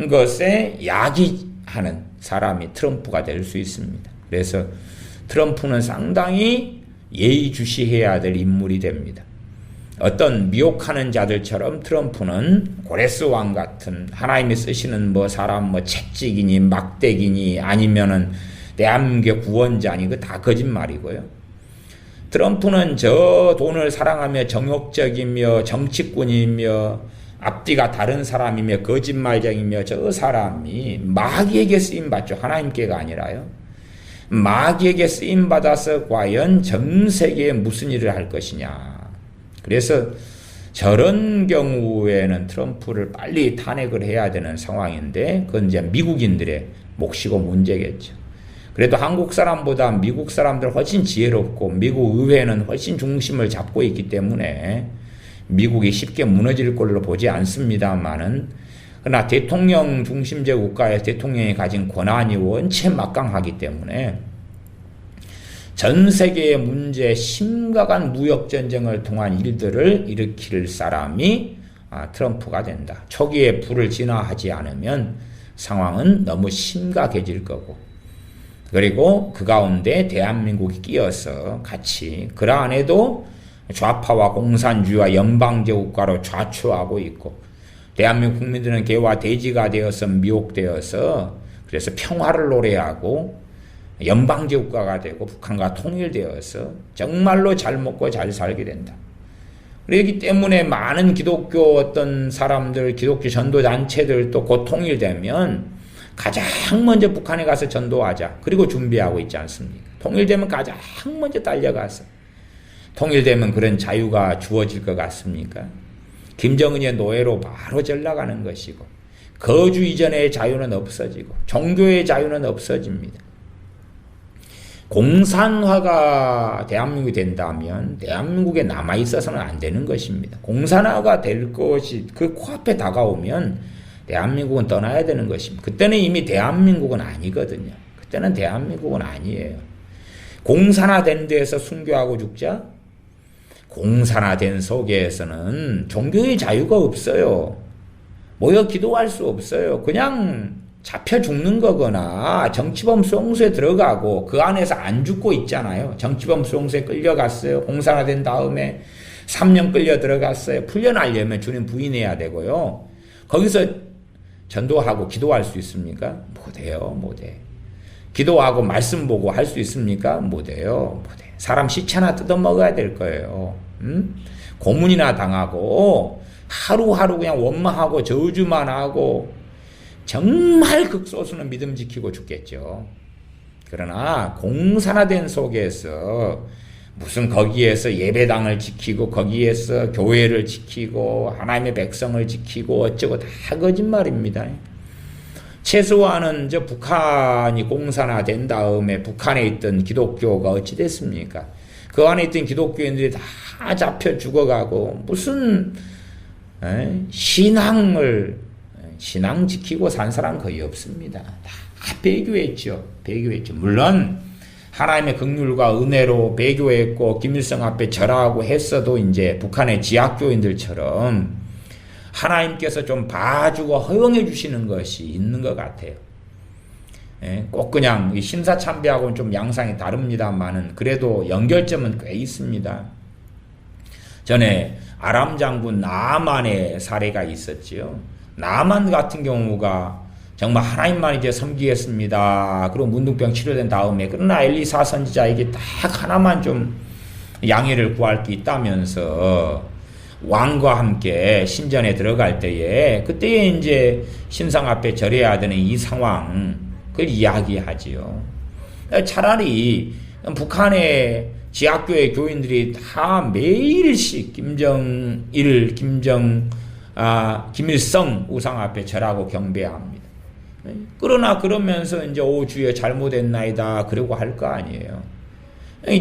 것에 야기하는 사람이 트럼프가 될 수 있습니다. 그래서 트럼프는 상당히 예의주시해야 될 인물이 됩니다. 어떤 미혹하는 자들처럼 트럼프는 고레스 왕 같은 하나님이 쓰시는 사람 채찍이니 막대기니 아니면은 대한민국의 구원자니 그 다 거짓말이고요. 트럼프는 저 돈을 사랑하며 정욕적이며 정치꾼이며 앞뒤가 다른 사람이며 거짓말쟁이며 저 사람이 마귀에게 쓰임받죠. 하나님께가 아니라요. 마귀에게 쓰임받아서 과연 전 세계에 무슨 일을 할 것이냐. 그래서 저런 경우에는 트럼프를 빨리 탄핵을 해야 되는 상황인데 그건 이제 미국인들의 몫이고 문제겠죠. 그래도 한국 사람보다 미국 사람들 훨씬 지혜롭고 미국 의회는 훨씬 중심을 잡고 있기 때문에 미국이 쉽게 무너질 걸로 보지 않습니다만은, 그러나 대통령 중심제 국가의 대통령이 가진 권한이 원체 막강하기 때문에 전 세계의 문제, 심각한 무역전쟁을 통한 일들을 일으킬 사람이 트럼프가 된다. 초기에 불을 진화하지 않으면 상황은 너무 심각해질 거고, 그리고 그 가운데 대한민국이 끼어서 같이 그 안에도 좌파와 공산주의와 연방제 국가로 좌초하고 있고, 대한민국 국민들은 개와 돼지가 되어서 미혹되어서 그래서 평화를 노래하고 연방제 국가가 되고 북한과 통일되어서 정말로 잘 먹고 잘 살게 된다. 그렇기 때문에 많은 기독교 어떤 사람들, 기독교 전도단체들도 곧 통일되면 가장 먼저 북한에 가서 전도하자. 그리고 준비하고 있지 않습니까? 통일되면 가장 먼저 달려가서. 통일되면 그런 자유가 주어질 것 같습니까? 김정은의 노예로 바로 전락하는 것이고, 거주 이전의 자유는 없어지고 종교의 자유는 없어집니다. 공산화가 대한민국이 된다면 대한민국에 남아있어서는 안 되는 것입니다. 공산화가 될 것이 그 코앞에 다가오면 대한민국은 떠나야 되는 것입니다. 그때는 이미 대한민국은 아니거든요. 그때는 대한민국은 아니에요. 공산화된 데에서 순교하고 죽자? 공산화된 속에서는 종교의 자유가 없어요. 모여 기도할 수 없어요. 그냥 잡혀 죽는 거거나 정치범 수용소에 들어가고 그 안에서 안 죽고 있잖아요. 정치범 수용소에 끌려갔어요. 공산화된 다음에 3년 끌려 들어갔어요. 풀려나려면 주님 부인해야 되고요. 거기서 전도하고 기도할 수 있습니까? 못해요. 못해. 기도하고 말씀 보고 할 수 있습니까? 못해요. 못해. 사람 시체나 뜯어먹어야 될 거예요. 고문이나 당하고 하루하루 그냥 원망하고 저주만 하고 정말 극소수는 믿음 지키고 죽겠죠. 그러나 공산화된 속에서 무슨 거기에서 예배당을 지키고 거기에서 교회를 지키고 하나님의 백성을 지키고 어쩌고 다 거짓말입니다. 최소한은 저 북한이 공산화된 다음에 북한에 있던 기독교가 어찌 됐습니까? 그 안에 있던 기독교인들이 다 잡혀 죽어가고 무슨 신앙 지키고 산 사람 거의 없습니다. 다 배교했죠. 배교했죠. 물론 하나님의 긍휼과 은혜로 배교했고 김일성 앞에 절하고 했어도 이제 북한의 지하교인들처럼 하나님께서 좀 봐주고 허용해 주시는 것이 있는 것 같아요. 꼭 그냥 심사참배하고는 좀 양상이 다릅니다만은 그래도 연결점은 꽤 있습니다. 전에 아람 장군 나아만의 사례가 있었지요. 나아만 같은 경우가 정말 하나님만 이제 섬기겠습니다. 그리고 문둥병 치료된 다음에 그러나 엘리사 선지자에게 딱 하나만 좀 양해를 구할 게 있다면서 왕과 함께 신전에 들어갈 때에 그때에 이제 신상 앞에 절해야 되는 이 상황 그걸 이야기하지요. 차라리 북한의 지하교회 교인들이 다 매일씩 김일성 우상 앞에 절하고 경배합니다. 그러나 그러면서 이제 오 주여 잘못했나이다 그러고 할 거 아니에요.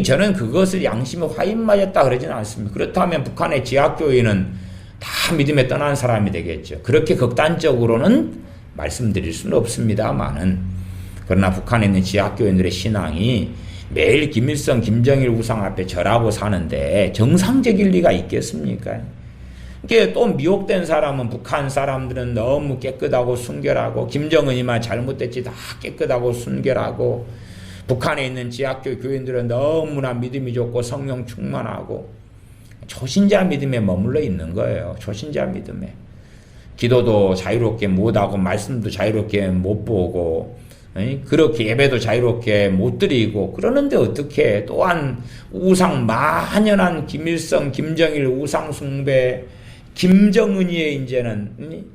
저는 그것을 양심에 화인 맞았다 그러지는 않습니다. 그렇다면 북한의 지하교회는 다 믿음에 떠난 사람이 되겠죠. 그렇게 극단적으로는 말씀드릴 수는 없습니다만은 그러나 북한에 있는 지하교인들의 신앙이 매일 김일성, 김정일 우상 앞에 절하고 사는데 정상적일 리가 있겠습니까? 이게 또 미혹된 사람은 북한 사람들은 너무 깨끗하고 순결하고 김정은이만 잘못됐지 다 깨끗하고 순결하고 북한에 있는 지하교 교인들은 너무나 믿음이 좋고 성령 충만하고 초신자 믿음에 머물러 있는 거예요. 초신자 믿음에. 기도도 자유롭게 못하고 말씀도 자유롭게 못 보고 그렇게 예배도 자유롭게 못 드리고 그러는데 어떻게 또한 우상 만연한 김일성, 김정일 우상 숭배 김정은이의 이제는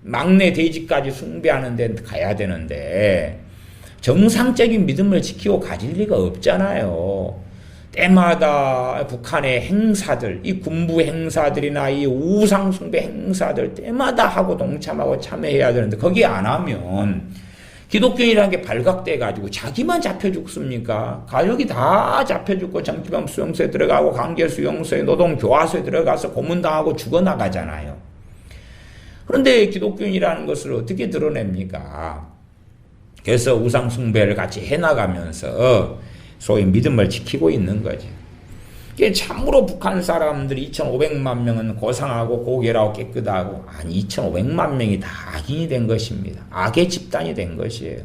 막내 돼지까지 숭배하는 데 가야 되는데 정상적인 믿음을 지키고 가질 리가 없잖아요. 때마다 북한의 행사들, 이 군부 행사들이나 이 우상 숭배 행사들 때마다 하고 동참하고 참여해야 되는데 거기 안 하면 기독교인이라는 게 발각돼가지고 자기만 잡혀 죽습니까? 가족이 다 잡혀 죽고 정치범 수용소에 들어가고 강제수용소에 노동교화소에 들어가서 고문당하고 죽어나가잖아요. 그런데 기독교인이라는 것을 어떻게 드러냅니까? 그래서 우상숭배를 같이 해나가면서 소위 믿음을 지키고 있는 거죠. 참으로 북한 사람들이 2,500만 명은 고상하고 고결하고 깨끗하고, 아니 2,500만 명이 다 악인이 된 것입니다. 악의 집단이 된 것이에요.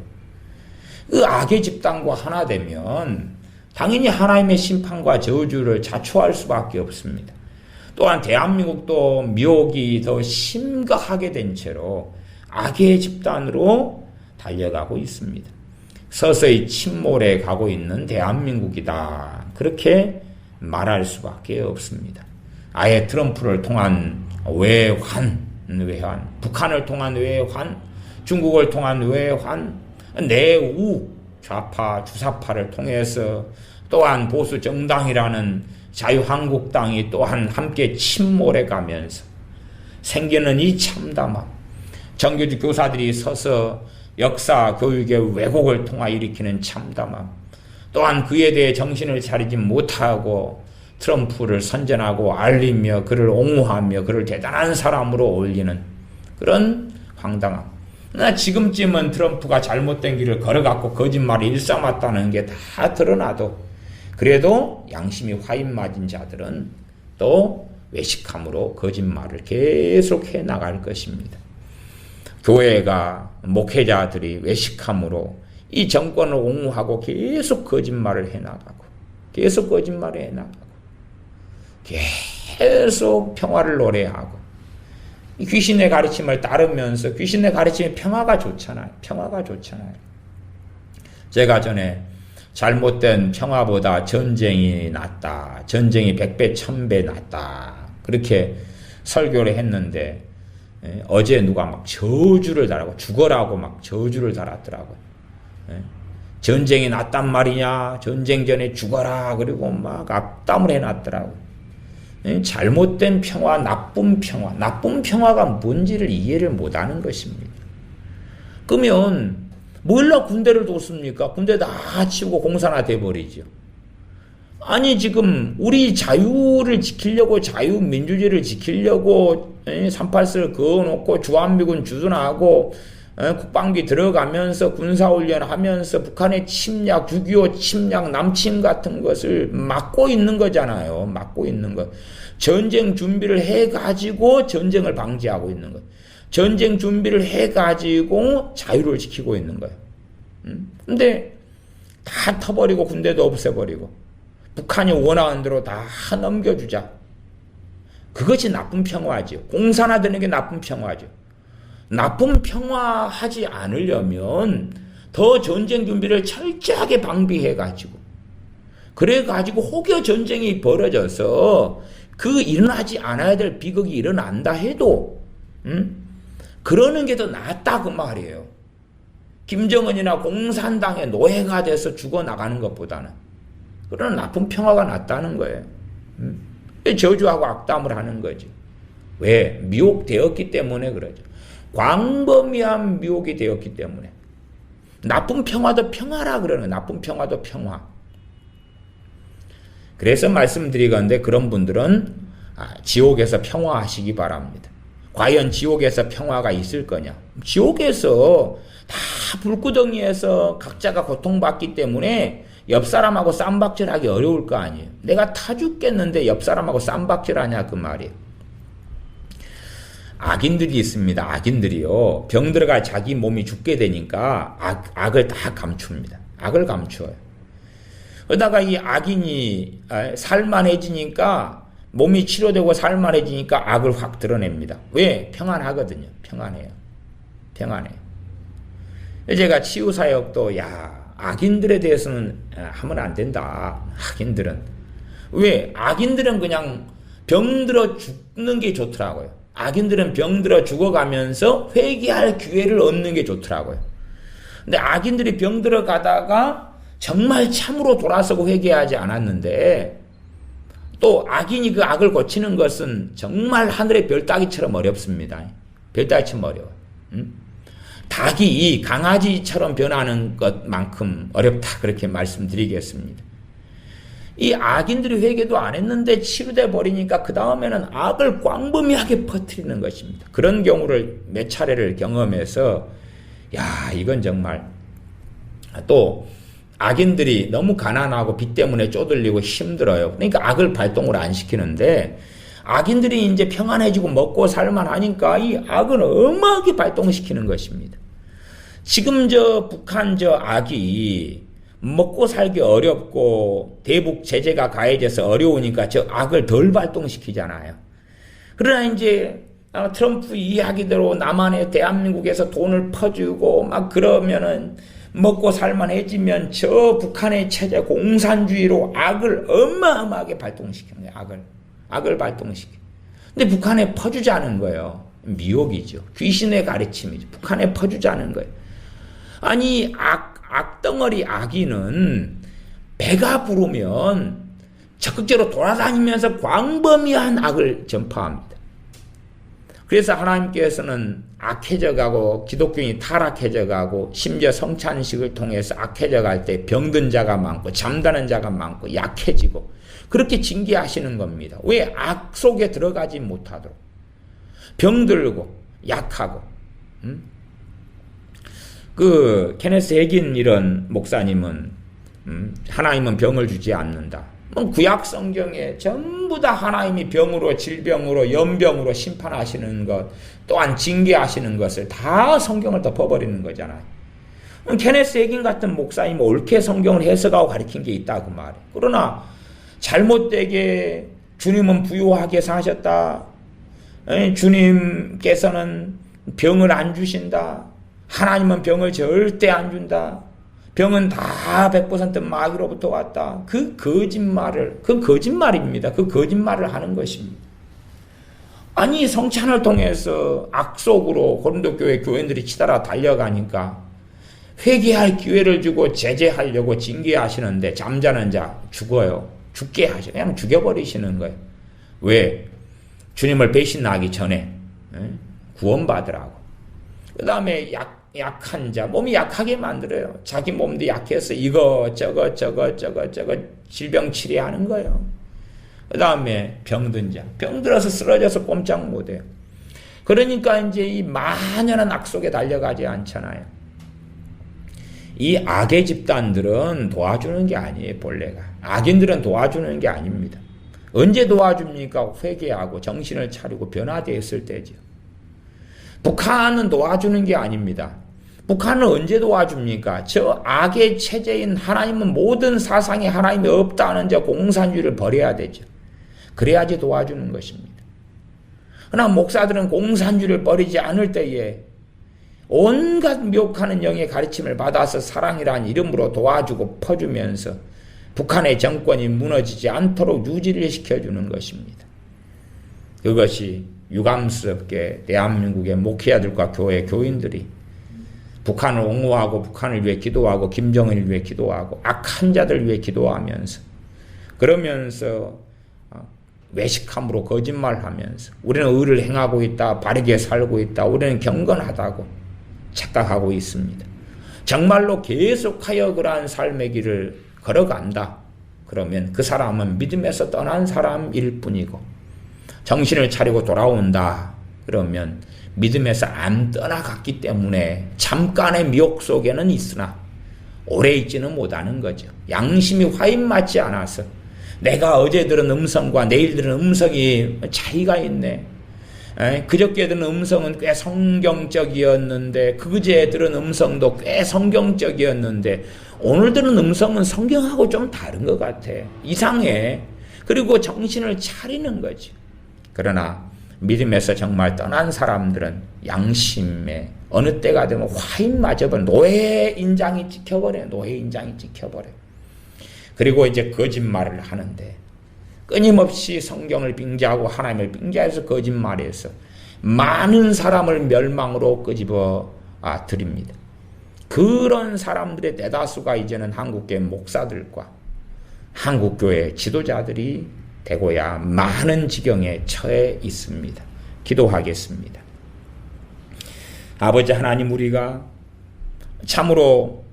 그 악의 집단과 하나 되면 당연히 하나님의 심판과 저주를 자초할 수밖에 없습니다. 또한 대한민국도 미혹이 더 심각하게 된 채로 악의 집단으로 달려가고 있습니다. 서서히 침몰에 가고 있는 대한민국이다, 그렇게 말할 수밖에 없습니다. 아예 트럼프를 통한 외환, 북한을 통한 외환, 중국을 통한 외환, 내우 좌파 주사파를 통해서 또한 보수 정당이라는 자유한국당이 또한 함께 침몰해 가면서 생기는 이 참담함, 정규직 교사들이 서서 역사 교육의 왜곡을 통하 일으키는 참담함, 또한 그에 대해 정신을 차리지 못하고 트럼프를 선전하고 알리며 그를 옹호하며 그를 대단한 사람으로 올리는 그런 황당함. 그러나 지금쯤은 트럼프가 잘못된 길을 걸어갔고 거짓말을 일삼았다는 게 다 드러나도 그래도 양심이 화인 맞은 자들은 또 외식함으로 거짓말을 계속해 나갈 것입니다. 교회가, 목회자들이 외식함으로 이 정권을 옹호하고 계속 거짓말을 해나가고, 계속 거짓말을 해나가고, 계속 평화를 노래하고, 귀신의 가르침을 따르면서, 귀신의 가르침이 평화가 좋잖아요. 평화가 좋잖아요. 제가 전에 잘못된 평화보다 전쟁이 낫다, 전쟁이 100배, 1000배 낫다, 그렇게 설교를 했는데, 어제 누가 막 저주를 달라고, 죽어라고 막 저주를 달았더라고요. 전쟁이 낫단 말이냐, 전쟁 전에 죽어라, 그리고 막 악담을 해놨더라고요. 잘못된 평화, 나쁜 평화가 뭔지를 이해를 못하는 것입니다. 그러면 뭘로 군대를 뒀습니까? 군대 다 치우고 공산화 돼버리죠. 아니 지금 우리 자유를 지키려고, 자유민주주의를 지키려고 384를 그어놓고 주한미군 주둔하고 국방비 들어가면서 군사훈련하면서 북한의 침략, 6.25 침략, 남침 같은 것을 막고 있는 거잖아요. 막고 있는 것. 전쟁 준비를 해가지고 전쟁을 방지하고 있는 것. 전쟁 준비를 해가지고 자유를 지키고 있는 거예요. 근데 다 터버리고 군대도 없애버리고 북한이 원하는 대로 다 넘겨주자. 그것이 나쁜 평화죠. 공산화되는 게 나쁜 평화죠. 나쁜 평화하지 않으려면 더 전쟁 준비를 철저하게 방비해가지고, 그래가지고 혹여 전쟁이 벌어져서 그 일어나지 않아야 될 비극이 일어난다 해도 그러는 게 더 낫다 그 말이에요. 김정은이나 공산당의 노예가 돼서 죽어나가는 것보다는 그런 나쁜 평화가 낫다는 거예요. 저주하고 악담을 하는 거지. 왜? 미혹되었기 때문에 그러죠. 광범위한 미혹이 되었기 때문에. 나쁜 평화도 평화라 그러는, 나쁜 평화도 평화. 그래서 말씀드리건데 그런 분들은 지옥에서 평화하시기 바랍니다. 과연 지옥에서 평화가 있을 거냐? 지옥에서 다 불구덩이에서 각자가 고통받기 때문에 옆 사람하고 쌈박질하기 어려울 거 아니에요. 내가 타 죽겠는데 옆 사람하고 쌈박질하냐 그 말이에요. 악인들이 있습니다. 악인들이요. 병들어가 자기 몸이 죽게 되니까 악을 다 감춥니다. 악을 감추어요. 그러다가 이 악인이 살만해지니까, 몸이 치료되고 살만해지니까 악을 확 드러냅니다. 왜? 평안하거든요. 평안해요. 평안해요. 제가 치유사역도 악인들에 대해서는 하면 안 된다. 악인들은. 왜? 악인들은 그냥 병들어 죽는 게 좋더라고요. 악인들은 병들어 죽어가면서 회개할 기회를 얻는 게 좋더라고요. 근데 악인들이 병들어 가다가 정말 참으로 돌아서고 회개하지 않았는데, 또 악인이 그 악을 고치는 것은 정말 하늘의 별따기처럼 어렵습니다. 별따기처럼 어려워요. 닭이 강아지처럼 변하는 것만큼 어렵다 그렇게 말씀드리겠습니다. 이 악인들이 회개도 안 했는데 치유돼 버리니까 그 다음에는 악을 광범위하게 퍼뜨리는 것입니다. 그런 경우를 몇 차례를 경험해서 야 이건 정말 또 악인들이 너무 가난하고 빚 때문에 쪼들리고 힘들어요. 그러니까 악을 발동을 안 시키는데 악인들이 이제 평안해지고 먹고 살만 하니까 이 악을 어마하게 발동시키는 것입니다. 지금 북한 악이 먹고 살기 어렵고 대북 제재가 가해져서 어려우니까 저 악을 덜 발동시키잖아요. 그러나 이제 트럼프 이야기대로 남한에 대한민국에서 돈을 퍼주고 막 그러면은 먹고 살만해지면 저 북한의 체제 공산주의로 악을 어마어마하게 발동시키는 거예요. 악을 발동시켜. 근데 북한에 퍼주자는 거예요. 미혹이죠. 귀신의 가르침이죠. 북한에 퍼주자는 거예요. 아니 악덩어리 악인은 배가 부르면 적극적으로 돌아다니면서 광범위한 악을 전파합니다. 그래서 하나님께서는 악해져 가고 기독교인이 타락해져 가고 심지어 성찬식을 통해서 악해져 갈 때 병든 자가 많고 잠자는 자가 많고 약해지고 그렇게 징계하시는 겁니다. 왜? 악 속에 들어가지 못하도록. 병들고 약하고. 케네스 해긴 이런 목사님은 하나님은 병을 주지 않는다. 구약 성경에 전부 다 하나님이 병으로 질병으로 연병으로 심판하시는 것 또한 징계하시는 것을 다 성경을 덮어버리는 거잖아요. 케네스 해긴 같은 목사님은 옳게 성경을 해석하고 가르친 게 있다고 말해. 그러나 잘못되게 주님은 부유하게 사셨다. 주님께서는 병을 안 주신다. 하나님은 병을 절대 안 준다. 병은 다 100% 마귀로부터 왔다. 그 거짓말입니다. 그 거짓말을 하는 것입니다. 아니 성찬을 통해서 악 속으로 고린도 교회 교인들이 치달아 달려가니까 회개할 기회를 주고 제재하려고 징계하시는데 잠자는 자 죽어요. 죽게 하셔. 그냥 죽여버리시는 거예요. 왜? 주님을 배신하기 전에 구원받으라고. 그 다음에 약한 자, 몸이 약하게 만들어요. 자기 몸도 약해서 이거 저거 질병 치료하는 거예요. 그 다음에 병든 자, 병들어서 쓰러져서 꼼짝 못해요. 그러니까 이제 이 만연한 악 속에 달려가지 않잖아요. 이 악의 집단들은 도와주는 게 아니에요, 본래가. 악인들은 도와주는 게 아닙니다. 언제 도와줍니까? 회개하고 정신을 차리고 변화되었을 때죠. 북한은 도와주는 게 아닙니다. 북한은 언제 도와줍니까? 저 악의 체제인 하나님은 모든 사상에 하나님이 없다는 저 공산주의를 버려야 되죠. 그래야지 도와주는 것입니다. 그러나 목사들은 공산주의를 버리지 않을 때에 온갖 미혹하는 영의 가르침을 받아서 사랑이라는 이름으로 도와주고 퍼주면서 북한의 정권이 무너지지 않도록 유지를 시켜주는 것입니다. 그것이 유감스럽게 대한민국의 목회자들과 교회 교인들이 북한을 옹호하고 북한을 위해 기도하고 김정은을 위해 기도하고 악한 자들 위해 기도하면서 그러면서 외식함으로 거짓말하면서 우리는 의를 행하고 있다. 바르게 살고 있다. 우리는 경건하다고 착각하고 있습니다. 정말로 계속하여 그러한 삶의 길을 걸어간다. 그러면 그 사람은 믿음에서 떠난 사람일 뿐이고 정신을 차리고 돌아온다. 그러면 믿음에서 안 떠나갔기 때문에 잠깐의 미혹 속에는 있으나 오래 있지는 못하는 거죠. 양심이 화인 맞지 않아서 내가 어제 들은 음성과 내일 들은 음성이 차이가 있네. 그저께 들은 음성은 꽤 성경적이었는데 그제 들은 음성도 꽤 성경적이었는데 오늘 들은 음성은 성경하고 좀 다른 것 같아. 이상해. 그리고 정신을 차리는 거지. 그러나 믿음에서 정말 떠난 사람들은 양심에 어느 때가 되면 화인 맞아버려. 노예인장이 찍혀버려. 노예인장이 찍혀버려. 그리고 이제 거짓말을 하는데 끊임없이 성경을 빙자하고 하나님을 빙자해서 거짓말해서 많은 사람을 멸망으로 끄집어 드립니다. 그런 사람들의 대다수가 이제는 한국교회 목사들과 한국교회 지도자들이 되고야 많은 지경에 처해 있습니다. 기도하겠습니다. 아버지 하나님, 우리가 참으로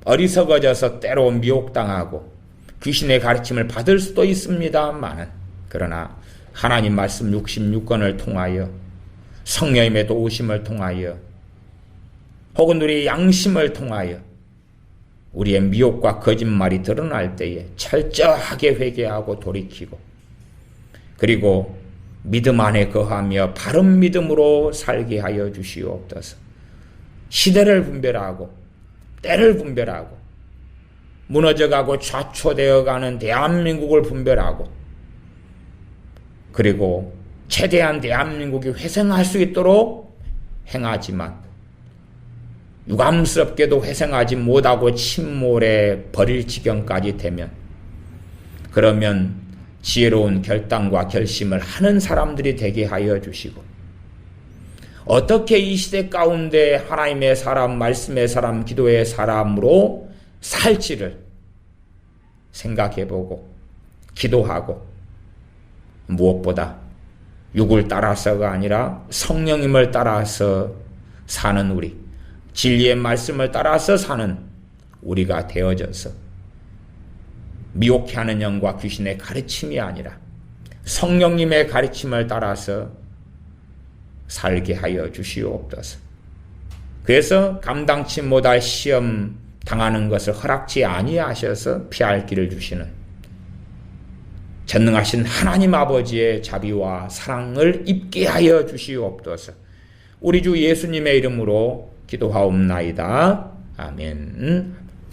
어리석어져서 때로 미혹당하고 귀신의 가르침을 받을 수도 있습니다만, 그러나 하나님 말씀 66권을 통하여 성령님의 도우심을 통하여 혹은 우리의 양심을 통하여 우리의 미혹과 거짓말이 드러날 때에 철저하게 회개하고 돌이키고, 그리고 믿음 안에 거하며 바른 믿음으로 살게 하여 주시옵소서. 시대를 분별하고 때를 분별하고 무너져가고 좌초되어가는 대한민국을 분별하고, 그리고 최대한 대한민국이 회생할 수 있도록 행하지만 유감스럽게도 회생하지 못하고 침몰에 버릴 지경까지 되면, 그러면 지혜로운 결단과 결심을 하는 사람들이 되게 하여 주시고, 어떻게 이 시대 가운데 하나님의 사람, 말씀의 사람, 기도의 사람으로 살지를 생각해보고 기도하고, 무엇보다 육을 따라서가 아니라 성령님을 따라서 사는 우리, 진리의 말씀을 따라서 사는 우리가 되어져서 미혹해 하는 영과 귀신의 가르침이 아니라 성령님의 가르침을 따라서 살게 하여 주시옵소서. 그래서 감당치 못할 시험 당하는 것을 허락지 아니하셔서 피할 길을 주시는 전능하신 하나님 아버지의 자비와 사랑을 입게 하여 주시옵소서. 우리 주 예수님의 이름으로 기도하옵나이다. 아멘.